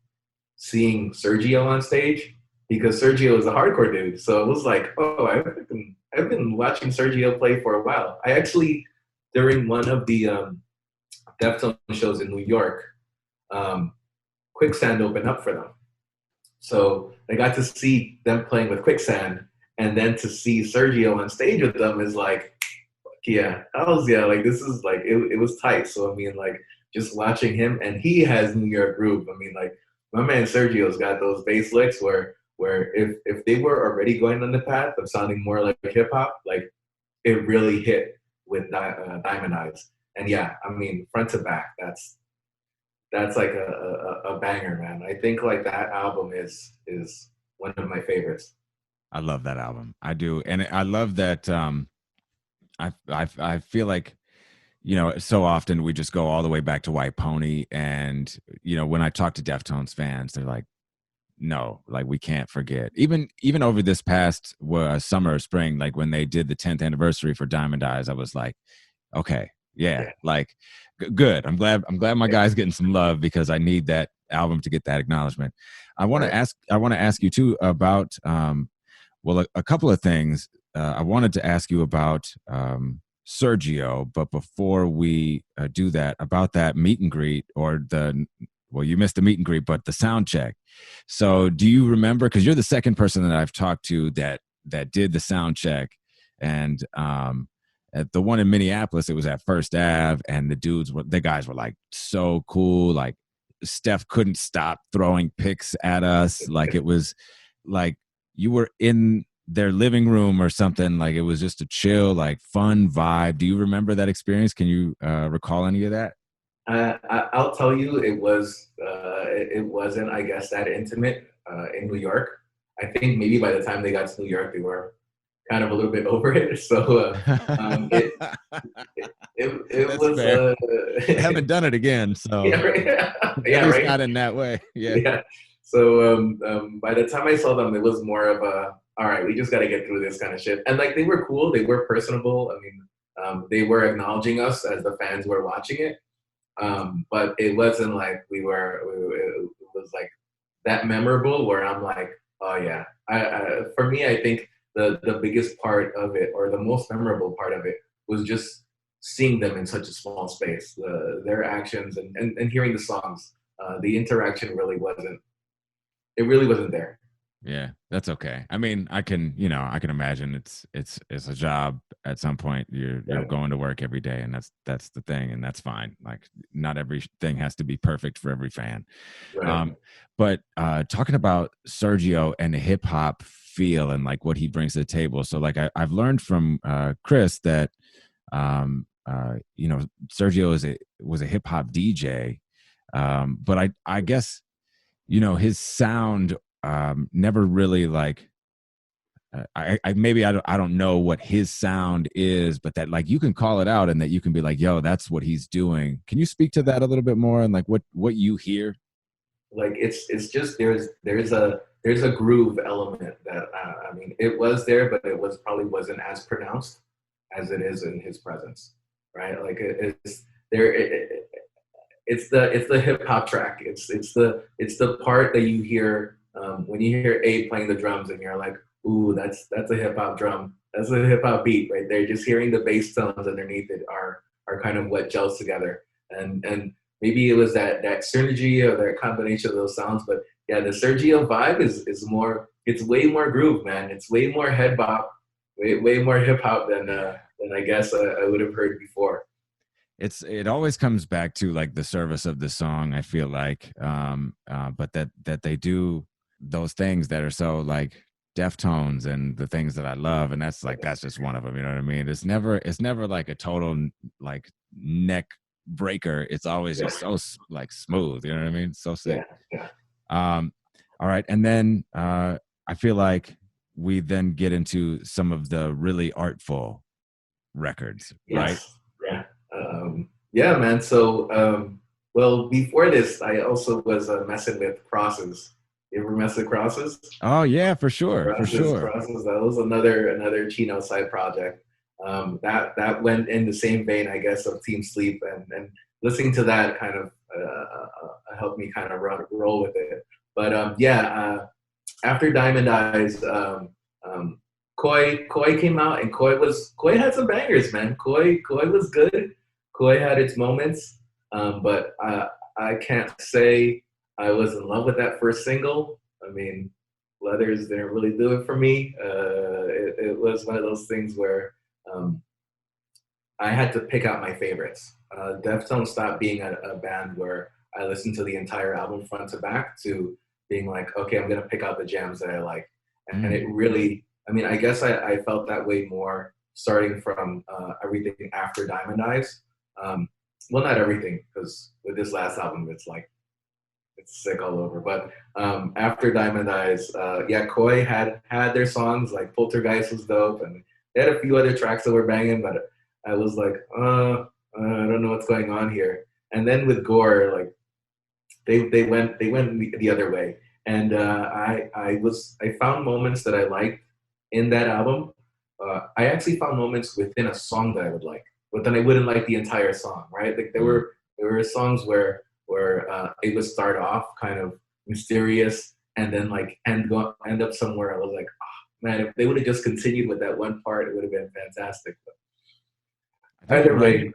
seeing Sergio on stage because Sergio is a hardcore dude. So it was like, oh, I've been watching Sergio play for a while. I actually, during one of the Deftones shows in New York, Quicksand opened up for them. So I got to see them playing with Quicksand, and then to see Sergio on stage with them is like, yeah, hells yeah, like this is like, it was tight. So I mean, like, just watching him, and he has New York groove. I mean, like, my man Sergio's got those bass licks where if they were already going on the path of sounding more like hip hop, like it really hit with Diamond Eyes. And yeah, I mean, front to back, that's like a banger, man. I think like that album is one of my favorites. I love that album. I do, and I love that. I feel like, you know, so often we just go all the way back to White Pony, and you know, when I talk to Deftones fans, they're like, no, like we can't forget. Even over this past summer or spring, like when they did the 10th anniversary for Diamond Eyes, I was like, okay, yeah, like good. I'm glad my guy's getting some love because I need that album to get that acknowledgement. I want to ask you too about well, a couple of things. I wanted to ask you about Sergio, but before we do that, about that meet and greet well, you missed the meet and greet, but the sound check. So do you remember, because you're the second person that I've talked to that did the sound check, and at the one in Minneapolis, it was at First Ave, and the guys were like so cool. Like Steph couldn't stop throwing picks at us. Like it was like you were in their living room or something. Like it was just a chill, like fun vibe. Do you remember that experience? Can you recall any of that? I'll tell you, it wasn't, I guess, that intimate in New York. I think maybe by the time they got to New York, they were kind of a little bit over it. So it was. They haven't done it again, so yeah, right. At least not in that way. Yeah. So by the time I saw them, it was more of a, all right, we just got to get through this kind of shit. And like they were cool, they were personable. I mean, they were acknowledging us as the fans were watching it. But it wasn't like it was like that memorable where I'm like, oh yeah. For me, I think the biggest part of it, or the most memorable part of it, was just seeing them in such a small space, their actions and hearing the songs. The interaction really wasn't there. Yeah, that's okay. I mean, I can imagine it's a job at some point. You're going to work every day, and that's the thing, and that's fine. Like not everything has to be perfect for every fan. Right. But talking about Sergio and the hip hop feel and like what he brings to the table. So like I've learned from Chris that Sergio was a hip hop DJ, but I guess his sound never really like I don't know what his sound is, but that like you can call it out and that you can be like, yo, that's what he's doing. Can you speak to that a little bit more and like what you hear? Like it's just there's a groove element that I mean it was there, but it wasn't as pronounced as it is in his presence, right? Like it's there. It's the hip hop track. It's the part that you hear when you hear Abe playing the drums, and you're like, ooh, that's a hip hop drum. That's a hip hop beat right there. Just hearing the bass tones underneath it are kind of what gels together. And maybe it was that synergy or that combination of those sounds. But yeah, the Sergio vibe is more. It's way more groove, man. It's way more head bop. way more hip hop than I guess I would have heard before. It always comes back to like the service of the song, I feel like, but that they do those things that are so like Deftones and the things that I love, and that's just one of them. You know what I mean? It's never like a total like neck breaker. It's always just so like smooth. You know what I mean? So sick. Yeah. All right, and then I feel like we then get into some of the really artful records, right? Yeah. Yeah, man. So, well, before this, I also was messing with crosses. You ever mess with crosses? Oh yeah, for sure. Crosses. That was another Chino side project. That went in the same vein, I guess, of Team Sleep, and listening to that kind of helped me kind of roll with it. But after Diamond Eyes, Koi came out, and Koi had some bangers, man. Koi was good. Koi had its moments, but I can't say I was in love with that first single. I mean, Leathers didn't really do it for me. It was one of those things where I had to pick out my favorites. Deftones stopped being a band where I listened to the entire album front to back to being like, okay, I'm gonna pick out the jams that I like, and it really. I mean, I guess I felt that way more starting from everything after Diamond Eyes. Well, not everything, because with this last album, it's sick all over. But after Diamond Eyes, Koi had their songs, like Poltergeist was dope, and they had a few other tracks that were banging, but I was like, I don't know what's going on here. And then with Gore, like they went the other way, and I found moments that I liked in that album. I actually found moments within a song that I would like, but then I wouldn't like the entire song, right? Like there were songs where it would start off kind of mysterious and then like end up somewhere. I was like, oh, man, if they would have just continued with that one part, it would have been fantastic. But either way,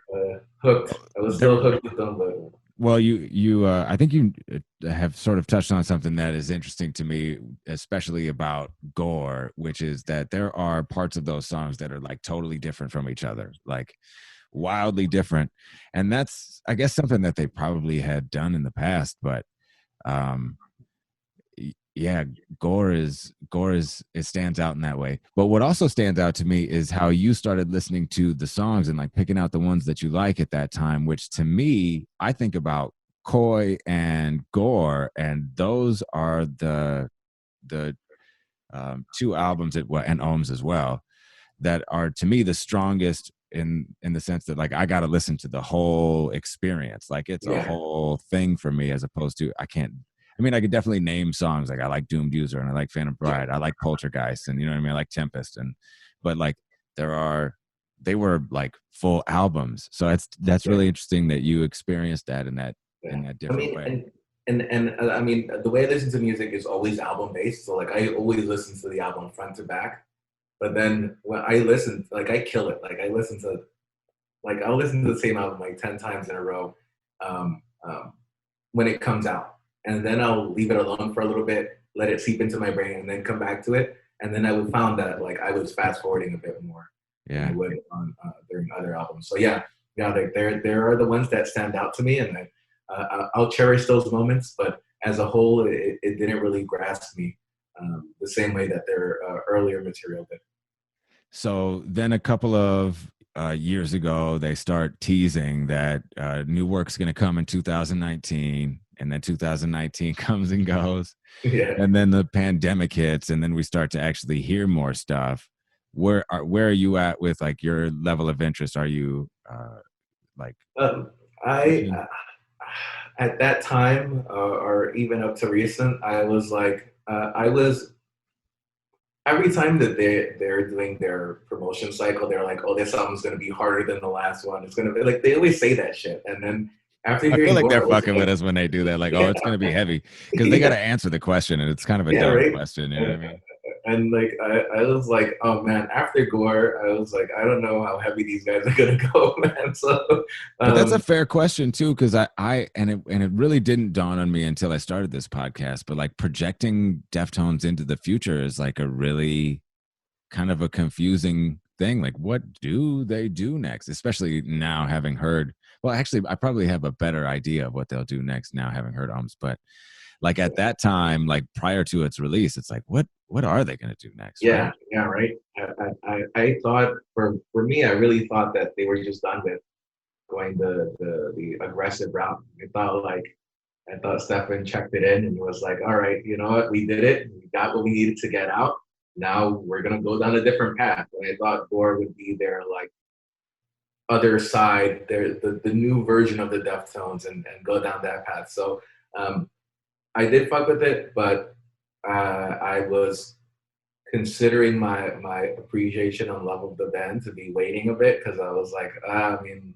hooked. I was still hooked with them, but. Well, I think you have sort of touched on something that is interesting to me, especially about Gore, which is that there are parts of those songs that are like totally different from each other, like wildly different. And that's, I guess, something that they probably had done in the past, but yeah, Gore is it stands out in that way. But what also stands out to me is how you started listening to the songs and like picking out the ones that you like at that time, which to me, I think about Koi and Gore, and those are the two albums and Ohms as well that are to me the strongest in the sense that like I got to listen to the whole experience, like it's a whole thing for me, as opposed to I could definitely name songs, like I like Doomed User and I like Phantom Bride, I like Poltergeist, and you know what I mean, I like Tempest, but like they were like full albums, so that's really interesting that you experienced that in that different way. And I mean, the way I listen to music is always album based, so like I always listen to the album front to back. But then when I listen, like I kill it. Like I'll listen to the same album like 10 times in a row when it comes out. And then I'll leave it alone for a little bit, let it seep into my brain, and then come back to it. And then I would found that like I was fast forwarding a bit more than I would on during other albums. So like, there are the ones that stand out to me, and I'll cherish those moments. But as a whole, it didn't really grasp me the same way that their earlier material did. So then a couple of years ago, they start teasing that new work's going to come in 2019. And then 2019 comes and goes. Yeah. And then the pandemic hits, and then we start to actually hear more stuff. Where are you at with like your level of interest? Are you at that time or even up to recent, I was like every time that they're doing their promotion cycle, they're like, oh, this album's gonna be harder than the last one. It's gonna be like, they always say that shit, and then after I feel like they're fucking with us when they do that. Like, oh, it's going to be heavy, because they got to answer the question, and it's kind of a dumb question. You know what I mean? And like, I was like, oh man, after Gore, I was like, I don't know how heavy these guys are going to go, man. So, but that's a fair question too, because it really didn't dawn on me until I started this podcast. But like projecting Deftones into the future is like a really kind of a confusing thing. Like, what do they do next? Especially now having heard, well, actually, I probably have a better idea of what they'll do next now having heard Ohms. But like at that time, like prior to its release, it's like, what are they going to do next? Yeah, Right? yeah, right. I thought for me, I really thought that they were just done with going the aggressive route. I thought Stefan checked it in and was like, all right, you know what, we did it. We got what we needed to get out. Now we're gonna go down a different path. And I thought Gore would be their like other side, their the new version of the Deftones and go down that path. So um, I did fuck with it, but I was considering my appreciation and love of the band to be waiting a bit because I was like, I mean,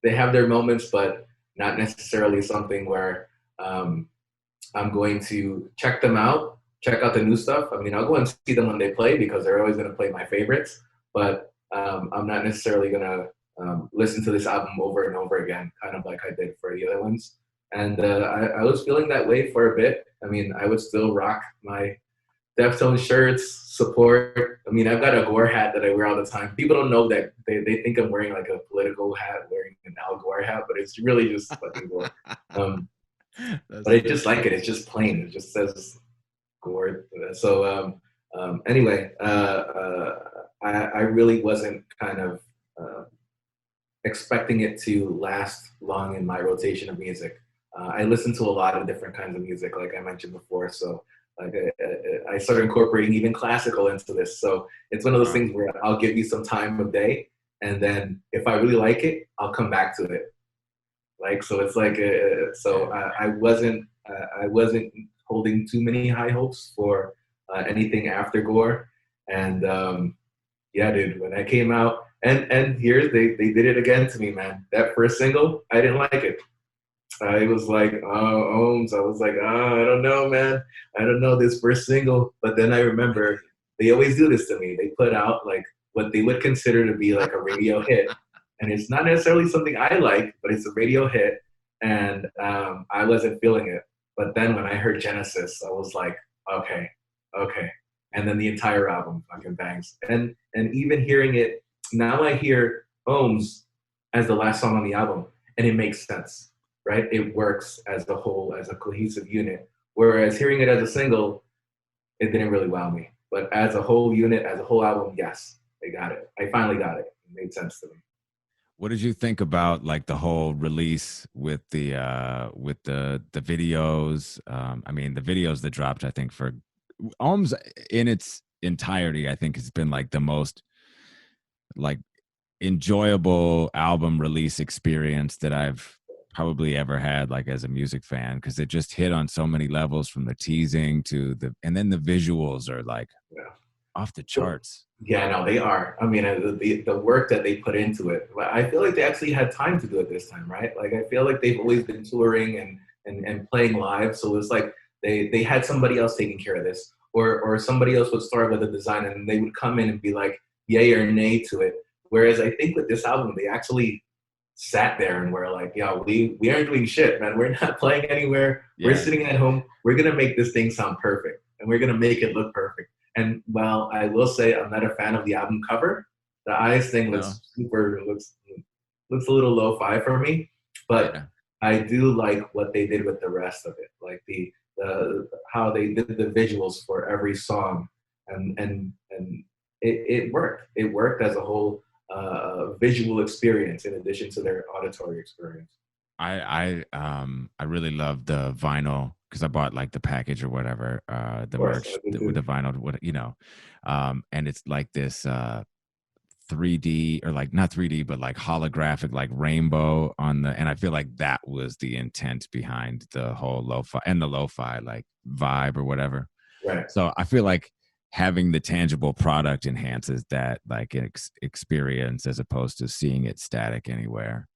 they have their moments, but not necessarily something where I'm going to check them out, check out the new stuff. I mean, I'll go and see them when they play because they're always going to play my favorites, but I'm not necessarily going to listen to this album over and over again, kind of like I did for the other ones. And I was feeling that way for a bit. I mean, I would still rock my Deftones shirts, support. I mean, I've got a Gore hat that I wear all the time. People don't know that they think I'm wearing like a political hat, wearing an Al Gore hat, but it's really just fucking Gore. But I just like it. It's just plain. It just says Gore. So anyway, I really wasn't kind of expecting it to last long in my rotation of music. I listen to a lot of different kinds of music, like I mentioned before. So like I started incorporating even classical into this. So it's one of those things where I'll give you some time of day, and then if I really like it, I'll come back to it. Like so, it's like I wasn't holding too many high hopes for anything after Gore, and yeah, dude, when that came out, and here they did it again to me, man. That first single, I didn't like it. I was like, oh, Ohms. I was like, I don't know, man. I don't know this first single. But then I remember they always do this to me. They put out like what they would consider to be like a radio hit. And it's not necessarily something I like, but it's a radio hit. And I wasn't feeling it. But then when I heard Genesis, I was like, okay. And then the entire album fucking bangs. And even hearing it, now I hear Ohms as the last song on the album, and it makes sense. Right? It works as a whole, as a cohesive unit. Whereas hearing it as a single, it didn't really wow me. But as a whole unit, as a whole album, yes, they got it. I finally got it. It made sense to me. What did you think about like the whole release with the videos? I mean, the videos that dropped, I think for Ohms in its entirety, I think has been like the most like enjoyable album release experience that I've probably ever had, like as a music fan, because it just hit on so many levels, from the teasing to and then the visuals are like off the charts. Yeah, no, they are. I mean, the work that they put into it, I feel like they actually had time to do it this time, right? Like, I feel like they've always been touring and playing live, so it's like they had somebody else taking care of this, or somebody else would start with the design and they would come in and be like yay or nay to it. Whereas I think with this album, they actually sat there and were like, yo, we aren't doing shit, man. We're not playing anywhere. Yeah. We're sitting at home. We're going to make this thing sound perfect, and we're going to make it look perfect. And while I will say I'm not a fan of the album cover, the eyes thing looks looks a little lo-fi for me, but I do like what they did with the rest of it, like the how they did the visuals for every song, and it worked. It worked as a whole visual experience in addition to their auditory experience. I really love the vinyl, because I bought like the package or whatever, the merch with the vinyl, and it's like this 3D, or like not 3D, but like holographic, like rainbow on and I feel like that was the intent behind the whole lo-fi like vibe or whatever. Right. So I feel like having the tangible product enhances that like experience, as opposed to seeing it static anywhere.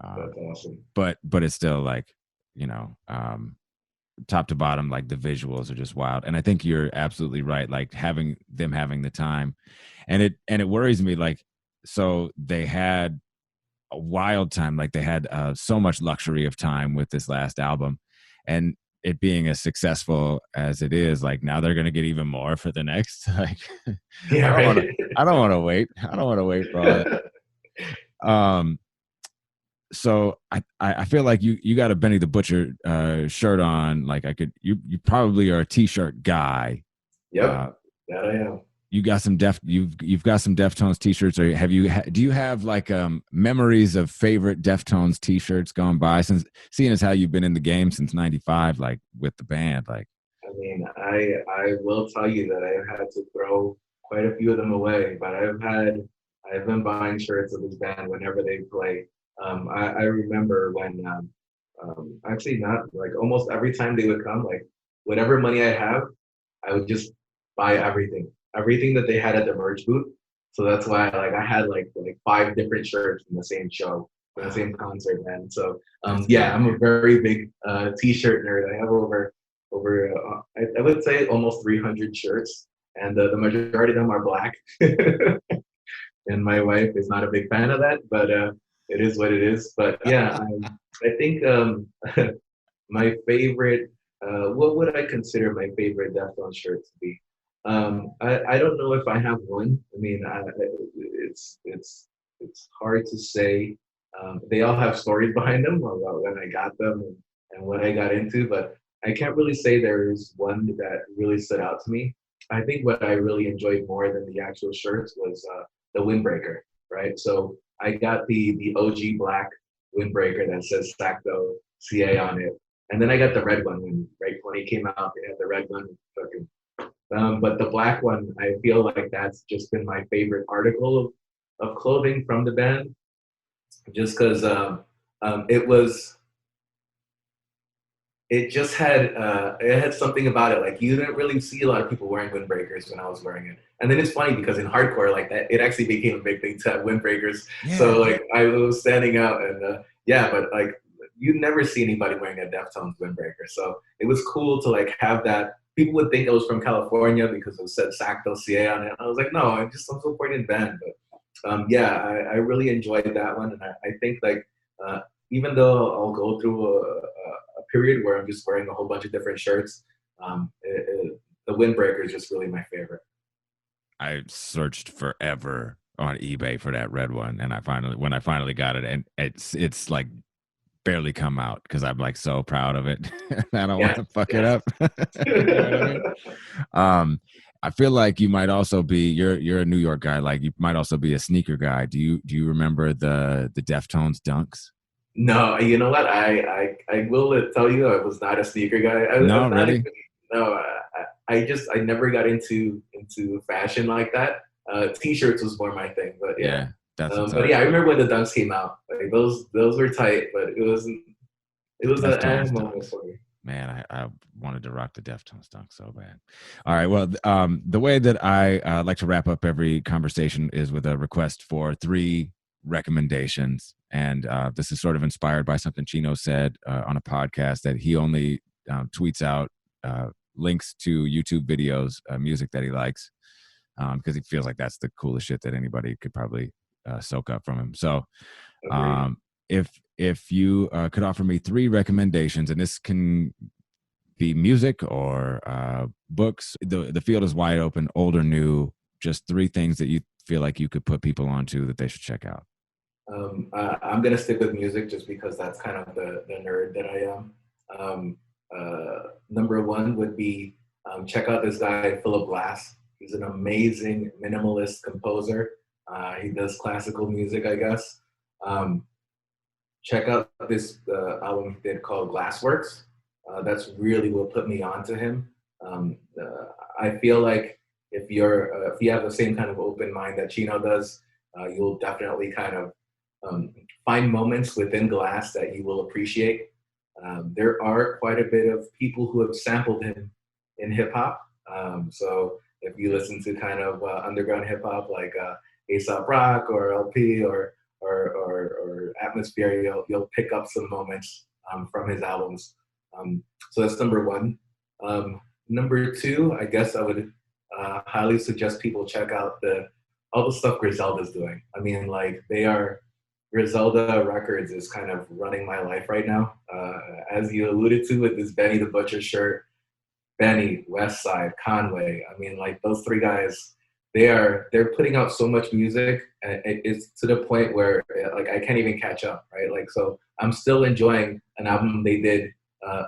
That's awesome. But it's still like, top to bottom, like the visuals are just wild. And I think you're absolutely right. Like having the time, and it worries me. Like, so they had a wild time. Like they had so much luxury of time with this last album, and it being as successful as it is, like now they're gonna get even more for the next. Like, Yeah, right. I don't want to wait. I don't want to wait for all that. So I feel like you got a Benny the Butcher shirt on. Like you probably are a t-shirt guy. Yep, that I am. You got some you've got some Deftones t-shirts, or do you have like memories of favorite Deftones t-shirts gone by, since seeing as how you've been in the game since '95, like with the band? Like, I mean, I will tell you that I've had to throw quite a few of them away, but I've been buying shirts of this band whenever they play. I remember when actually not like almost every time they would come, like whatever money I have, I would just buy everything that they had at the merch booth. So that's why like I had like 5 different shirts from the same show, from the same concert, man. So yeah, I'm a very big t-shirt nerd. I have over I would say almost 300 shirts, and the majority of them are black. And my wife is not a big fan of that, but it is what it is. But yeah, I think my favorite, what would I consider my favorite Deftones shirt to be? I don't know if I have one. I mean, it's hard to say. They all have stories behind them about when I got them and what I got into, but I can't really say there's one that really stood out to me. I think what I really enjoyed more than the actual shirts was the windbreaker, right? So I got the OG black windbreaker that says Sacto CA on it, and then I got the red one when it came out. They had the red one, but the black one, I feel like that's just been my favorite article of clothing from the band, just because it had something about it. Like you didn't really see a lot of people wearing windbreakers when I was wearing it. And then it's funny because in hardcore, like that, it actually became a big thing to have windbreakers. Yeah. So like I was standing out, and yeah, but like you never see anybody wearing a Deftones windbreaker. So it was cool to like have that. People would think I was from California because it said Sacto CA on it. I was like, no, I'm supporting the band. But yeah, I really enjoyed that one, and I think like even though I'll go through a period where I'm just wearing a whole bunch of different shirts, the windbreaker is just really my favorite. I searched forever on eBay for that red one, and when I finally got it, and it's like barely come out because I'm like so proud of it. I don't want to fuck it up. You know what I mean? I feel like you might also be you're a New York guy. Like you might also be a sneaker guy. Do you remember the Deftones dunks? No, you know what? I will tell you, I was not a sneaker guy. No, really? I never got into fashion like that. T-shirts was more my thing, but yeah. But yeah, I remember when the dunks came out. Like those were tight, but it was an animal moment for me. Man, I wanted to rock the Deftones dunk so bad. All right, well, the way that I like to wrap up every conversation is with a request for 3 recommendations, and this is sort of inspired by something Chino said on a podcast, that he only tweets out links to YouTube videos, music that he likes, because he feels like that's the coolest shit that anybody could probably soak up from him. So if you could offer me 3 recommendations, and this can be music or books, the field is wide open, old or new, just 3 things that you feel like you could put people onto that they should check out. I'm going to stick with music just because that's kind of the nerd that I am. Number 1 would be check out this guy, Philip Glass. He's an amazing minimalist composer. He does classical music, I guess. Check out this album he did called Glassworks. That's really what put me onto him. I feel like if you have the same kind of open mind that Chino does, you'll definitely kind of find moments within Glass that you will appreciate. There are quite a bit of people who have sampled him in hip hop. So if you listen to kind of underground hip hop like A$AP Rock or LP or Atmosphere, you'll pick up some moments from his albums. So that's number 1. Number 2, I guess I would highly suggest people check out all the stuff Griselda's doing. I mean, like they are Griselda Records is kind of running my life right now. As you alluded to with this Benny the Butcher shirt, Benny, Westside, Conway. I mean, like those three guys, they're putting out so much music, and it's to the point where like I can't even catch up, right? Like, so I'm still enjoying an album they did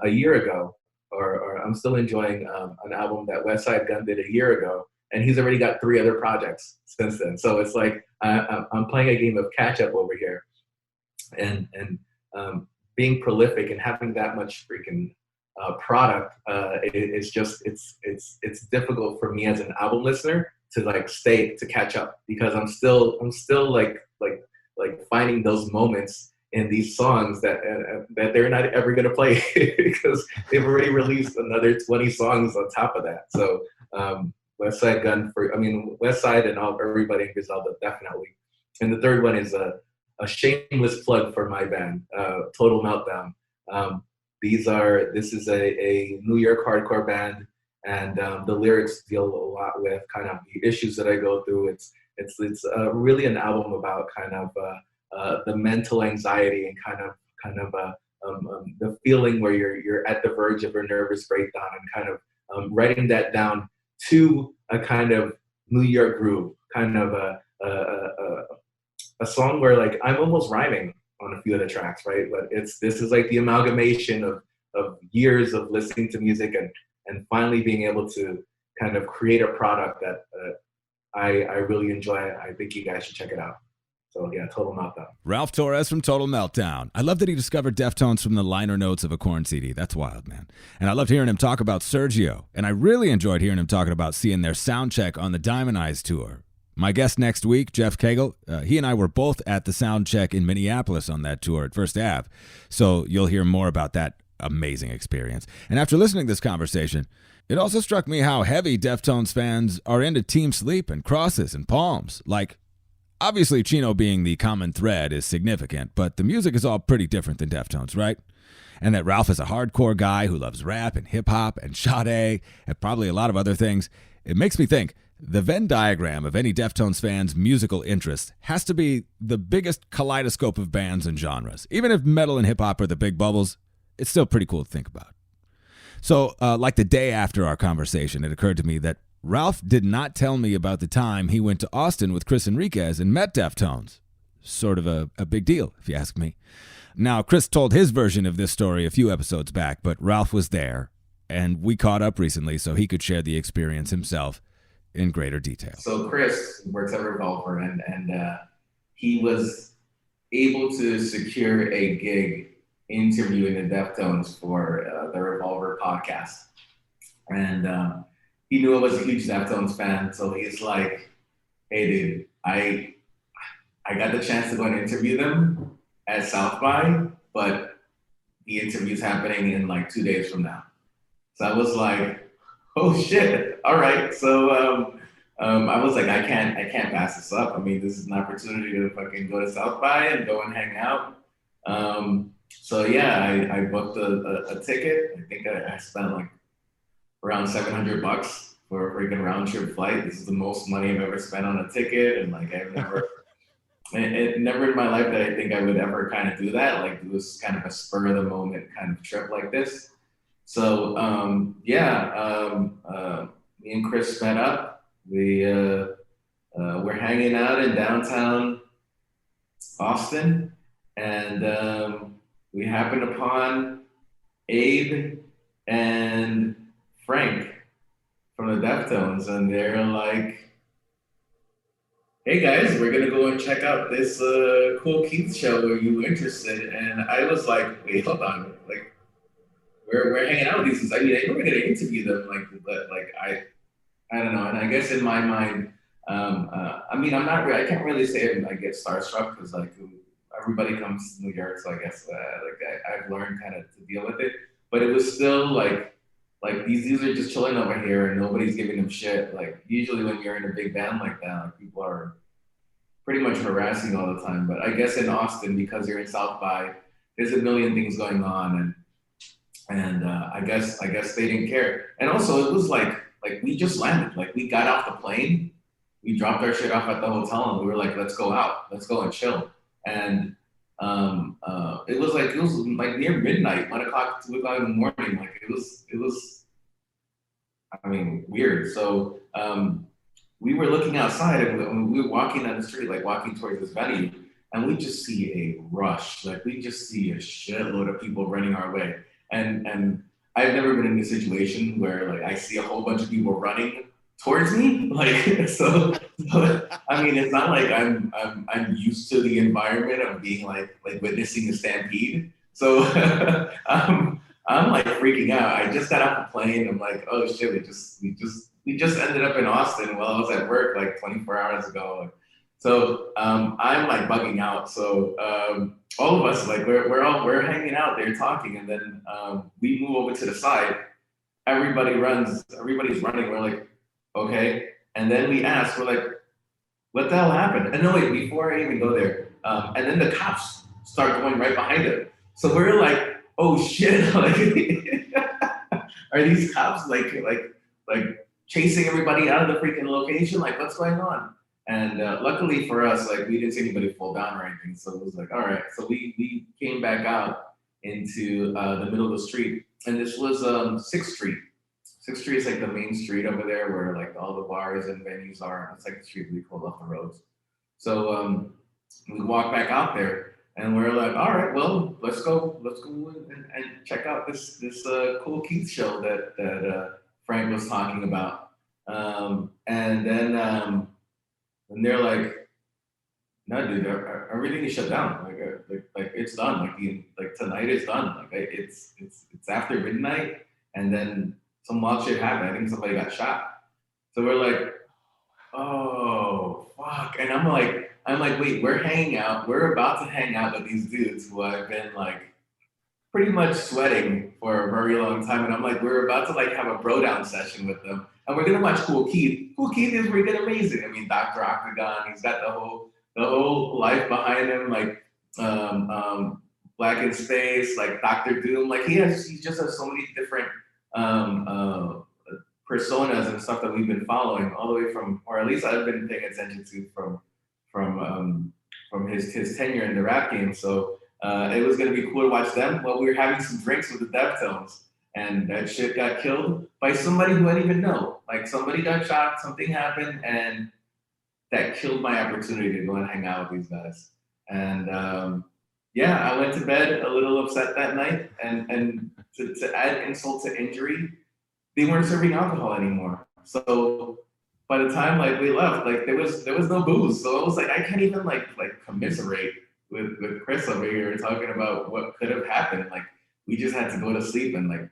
a year ago, or I'm still enjoying an album that Westside Gunn did a year ago, and he's already got 3 other projects since then. So it's like I'm playing a game of catch up over here, and being prolific and having that much freaking product, it's just it's difficult for me as an album listener to like to catch up, because I'm still like finding those moments in these songs that they're not ever gonna play because they've already released another 20 songs on top of that. So Westside Gunn Westside and everybody in Griselda definitely. And the third one is a shameless plug for my band, Total Meltdown. This is a New York hardcore band, and the lyrics deal a lot with kind of the issues that I go through. It's really an album about kind of the mental anxiety and kind of the feeling where you're at the verge of a nervous breakdown, and kind of writing that down to a kind of New York groove, kind of a song where like I'm almost rhyming on a few of the tracks, right? But this is like the amalgamation of years of listening to music and finally being able to kind of create a product that I really enjoy. I think you guys should check it out. So yeah, Total Meltdown. Ralph Torres from Total Meltdown. I love that he discovered Deftones from the liner notes of a Korn CD. That's wild, man. And I loved hearing him talk about Sergio. And I really enjoyed hearing him talking about seeing their sound check on the Diamond Eyes tour. My guest next week, Jeff Cagle, he and I were both at the sound check in Minneapolis on that tour at First Ave. So you'll hear more about that amazing experience. And after listening to this conversation, it also struck me how heavy Deftones fans are into Team Sleep and Crosses and Palms. Like, obviously, Chino being the common thread is significant, but the music is all pretty different than Deftones, right? And that Ralph is a hardcore guy who loves rap and hip-hop and Sade and probably a lot of other things. It makes me think the Venn diagram of any Deftones fan's musical interest has to be the biggest kaleidoscope of bands and genres. Even if metal and hip-hop are the big bubbles, it's still pretty cool to think about. So, like the day after our conversation, it occurred to me that Ralph did not tell me about the time he went to Austin with Chris Enriquez and met Deftones. Sort of a big deal, if you ask me. Now, Chris told his version of this story a few episodes back, but Ralph was there, and we caught up recently so he could share the experience himself in greater detail. So Chris works at Revolver, and he was able to secure a gig interviewing the Deftones for the Revolver podcast. And he knew I was a huge Deftones fan, so he's like, hey dude, I got the chance to go and interview them at South by, but the interview's happening in like 2 days from now. So I was like, oh shit, all right. So I was like, I can't pass this up. I mean, this is an opportunity to fucking go to South by and go and hang out. So yeah, I booked a ticket. I think I spent like around $700 for a freaking round trip flight. This is the most money I've ever spent on a ticket, and like I've never, never in my life that I think I would ever kind of do that. Like it was kind of a spur of the moment kind of trip like this. So me and Chris met up. We're hanging out in downtown Austin, and we happened upon Abe and Frank from the Deftones, and they're like, hey guys, we're gonna go and check out this Kool Keith show. Are you interested? And I was like, wait, hold on, like we're hanging out with these guys. I mean, we're gonna interview them, but I don't know. And I guess in my mind, I mean, I can't really say I get starstruck because like everybody comes to New York, so I guess I've learned kind of to deal with it. But it was still like these dudes are just chilling over here and nobody's giving them shit. Like usually when you're in a big band like that, like people are pretty much harassing all the time. But I guess in Austin, because you're in South by, there's a million things going on, and I guess they didn't care. And also it was like we just landed. Like we got off the plane, we dropped our shit off at the hotel, and we were like, let's go out, let's go and chill. and it was like near midnight, 1 o'clock, 2 o'clock in the morning. Like it was, I mean, weird. So we were looking outside and we were walking down the street, like walking towards this venue, and we just see a rush. Like we just see a shitload of people running our way. And I've never been in a situation where like I see a whole bunch of people running towards me. Like so I mean, it's not like I'm used to the environment of being like witnessing a stampede. So I'm like freaking out. I just got off the plane. I'm like, oh shit, we just ended up in Austin while I was at work like 24 hours ago. So I'm like bugging out. So all of us like we're hanging out there talking, and then we move over to the side. Everybody's running. We're like, okay. And then we ask, we're like, what the hell happened? And no, wait, before I even go there, and then the cops start going right behind it. So we're like, oh shit, like, are these cops like chasing everybody out of the freaking location? Like, what's going on? And luckily for us, like, we didn't see anybody fall down or anything. So it was like, all right. So we came back out into the middle of the street, and this was 6th Street. 6th Street is like the main street over there where like all the bars and venues are. It's like the street we called off the roads. So we walked back out there, and we're like, all right, well, let's go and check out this Kool Keith show that Frank was talking about. And then and they're like, no, dude, everything is shut down. Like it's done. Like tonight is done. Like it's after midnight, and then some wild shit happened. I think somebody got shot. So we're like, oh fuck. And I'm like, wait, we're hanging out. We're about to hang out with these dudes who I've been like pretty much sweating for a very long time. And I'm like, we're about to like have a bro down session with them. And we're gonna watch Kool Keith. Kool Keith is freaking amazing. I mean, Dr. Octagon, he's got the whole life behind him, like Black in Space, like Dr. Doom. Like he just has so many different personas and stuff that we've been following all the way from, or at least I've been paying attention to from his tenure in the rap game. So it was gonna be cool to watch them while we were having some drinks with the Deftones. And that shit got killed by somebody who I didn't even know. Like somebody got shot, something happened, and that killed my opportunity to go and hang out with these guys. And yeah, I went to bed a little upset that night. And to add insult to injury, they weren't serving alcohol anymore. So by the time like we left, like there was no booze. So I was like, I can't even like commiserate with Chris over here talking about what could have happened. Like we just had to go to sleep and like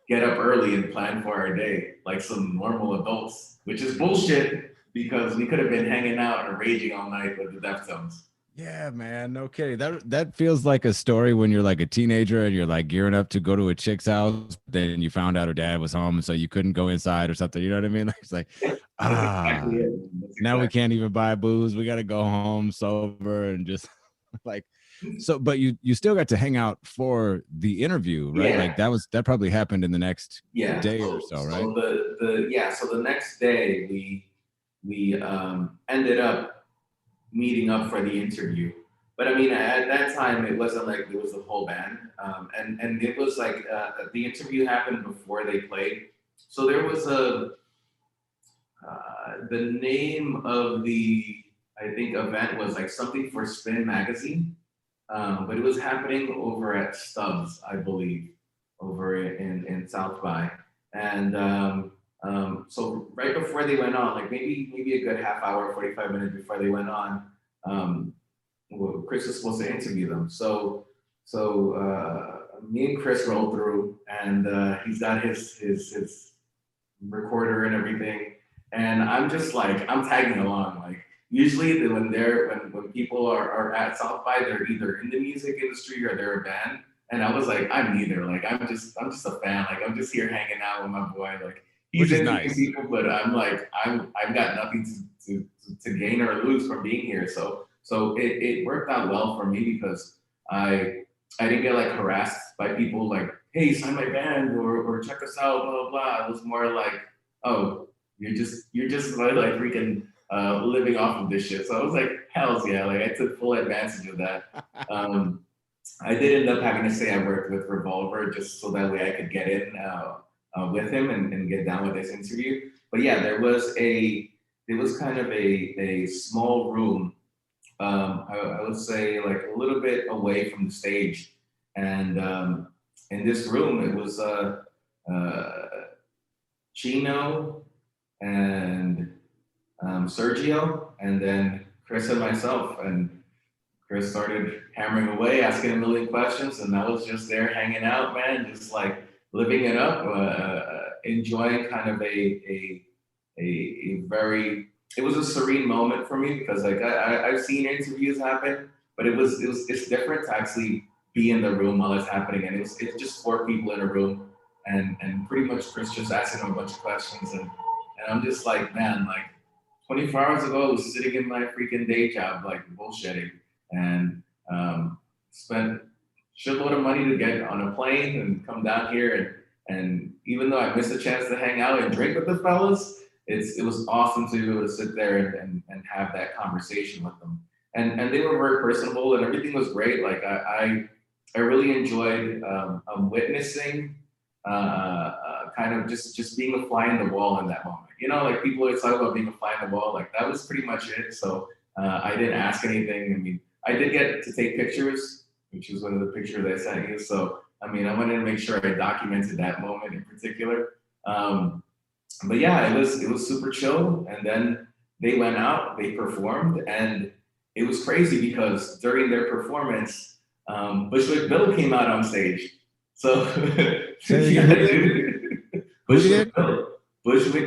get up early and plan for our day like some normal adults, which is bullshit because we could have been hanging out and raging all night with the Deftones. Yeah, man, no kidding. That feels like a story when you're like a teenager and you're like gearing up to go to a chick's house, then you found out her dad was home, so you couldn't go inside or something. You know what I mean? Like, it's like, exactly now we can't even buy booze. We got to go home sober and just like. So, but you still got to hang out for the interview, right? Yeah. Like that probably happened in the next day or so, right? So the next day we ended up meeting up for the interview. But I mean, at that time, it wasn't like there was the whole band. And it was like the interview happened before they played. So there was the name of the, I think, event was like something for Spin Magazine. But it was happening over at Stubbs, I believe, over in South by. And so right before they went on, like maybe a good half hour, 45 minutes before they went on, Chris was supposed to interview them. So me and Chris rolled through, and he's got his recorder and everything, and I'm just like, I'm tagging along. Like usually when people are at South by, they're either in the music industry or they're a band. And I was like, I'm neither. Like I'm just a fan. Like I'm just here hanging out with my boy. Like he's interviewing people, but I'm like, I've got nothing to gain or lose from being here. So it worked out well for me because I didn't get like harassed by people like, hey, sign my band or check us out, blah blah blah. It was more like, oh, you're just like freaking living off of this shit. So I was like, hells yeah, like I took full advantage of that. I did end up having to say I worked with Revolver just so that way I could get in with him and get down with this interview. But yeah, there was kind of a small room, I would say like a little bit away from the stage. And in this room, it was Chino and Sergio, and then Chris and myself. And Chris started hammering away, asking a million questions, and I was just there hanging out, man, just like living it up, enjoying kind of a very, it was a serene moment for me because like I've seen interviews happen, but it's different to actually be in the room while it's happening, and it's just 4 people in a room, and pretty much Chris just asking him a bunch of questions, and I'm just like, man, like 24 hours ago I was sitting in my freaking day job like bullshitting, and spent a shitload of money to get on a plane and come down here, and even though I missed a chance to hang out and drink with the fellas, it was awesome to be able to sit there and have that conversation with them. And they were very personable and everything was great. Like I really enjoyed witnessing kind of just being a fly in the wall in that moment. You know, like people always talk about being a fly in the wall. Like that was pretty much it. So I didn't ask anything. I mean, I did get to take pictures, which was one of the pictures I sent you. So, I mean, I wanted to make sure I documented that moment in particular. But yeah, it was super chill. And then they went out, they performed, and it was crazy because during their performance, Bushwick Bill came out on stage. So, Bushwick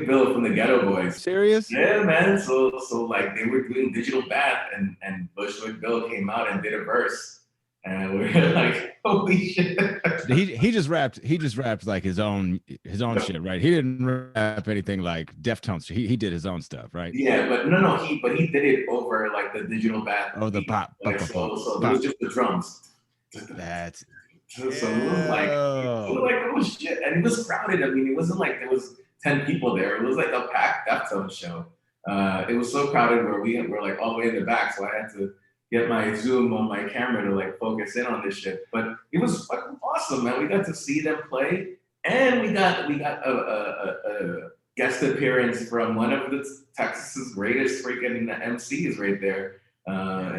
Bill from the Ghetto Boys. Serious? Yeah, man. So like they were doing Digital Bath, and Bushwick Bill came out and did a verse, and we were like, holy shit. He just rapped like his own shit, right? He didn't rap anything like Deftones. He did his own stuff, right? Yeah, but he did it over like the Digital Bath. Oh, the pop. Like, so it was just the drums. That's so it was like oh shit, and it was crowded. I mean, it wasn't like there was 10 people there. It was like a packed Deftones show. It was so crowded where we were like all the way in the back, so I had to get my zoom on my camera to like focus in on this shit. But it was fucking awesome, man. We got to see them play, and we got a guest appearance from one of the Texas's greatest freaking MCs right there,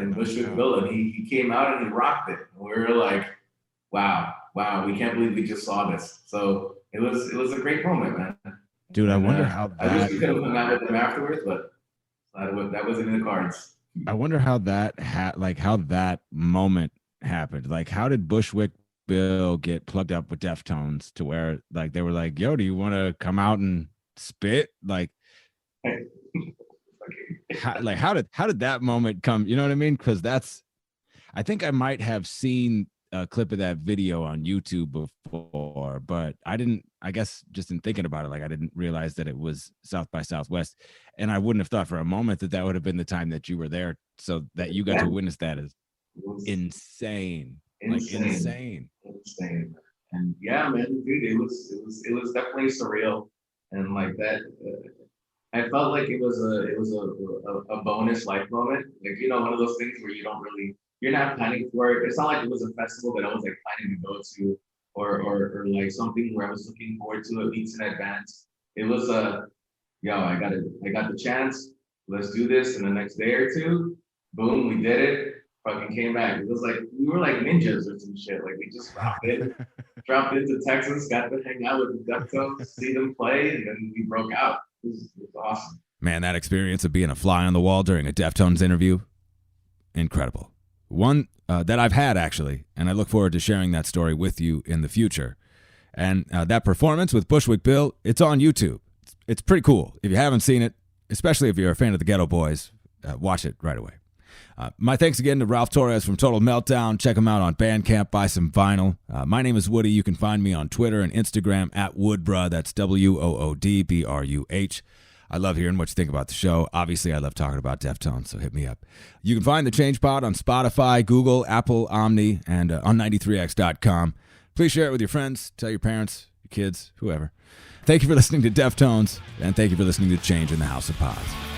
in Bushwick Bill, and he came out and he rocked it. And we were like, wow, we can't believe we just saw this. So it was a great moment, man. Dude, I wonder how that. I wish we could have hung out with them afterwards, but that wasn't in the cards. I wonder how that how that moment happened. Like, how did Bushwick Bill get plugged up with Deftones to where like they were like, "Yo, do you want to come out and spit?" Like, how did that moment come? You know what I mean? Because I think I might have seen a clip of that video on YouTube before, but I guess just in thinking about it, like I didn't realize that it was South by Southwest, and I wouldn't have thought for a moment that would have been the time that you were there, so that you got to witness that is insane. Insane. And yeah, man, dude, it was definitely surreal, and like that, I felt like it was a bonus life moment, like, you know, one of those things where you're not planning for it. It's not like it was a festival that I was like planning to go to, or like something where I was looking forward to it weeks in advance. It was I got the chance. Let's do this. And the next day or two, boom, we did it. Fucking came back. It was like we were like ninjas or some shit. Like we just dropped into Texas, got to hang out with the Deftones, see them play, and then we broke out. It was awesome. Man, that experience of being a fly on the wall during a Deftones interview, incredible. One that I've had, actually, and I look forward to sharing that story with you in the future. And that performance with Bushwick Bill, it's on YouTube. It's pretty cool. If you haven't seen it, especially if you're a fan of the Ghetto Boys, watch it right away. My thanks again to Ralph Torres from Total Meltdown. Check him out on Bandcamp. Buy some vinyl. My name is Woody. You can find me on Twitter and Instagram at Woodbruh. That's WOODBRUH. I love hearing what you think about the show. Obviously, I love talking about Deftones, so hit me up. You can find The Change Pod on Spotify, Google, Apple, Omni, and on 93x.com. Please share it with your friends. Tell your parents, your kids, whoever. Thank you for listening to Deftones, and thank you for listening to Change in the House of Pods.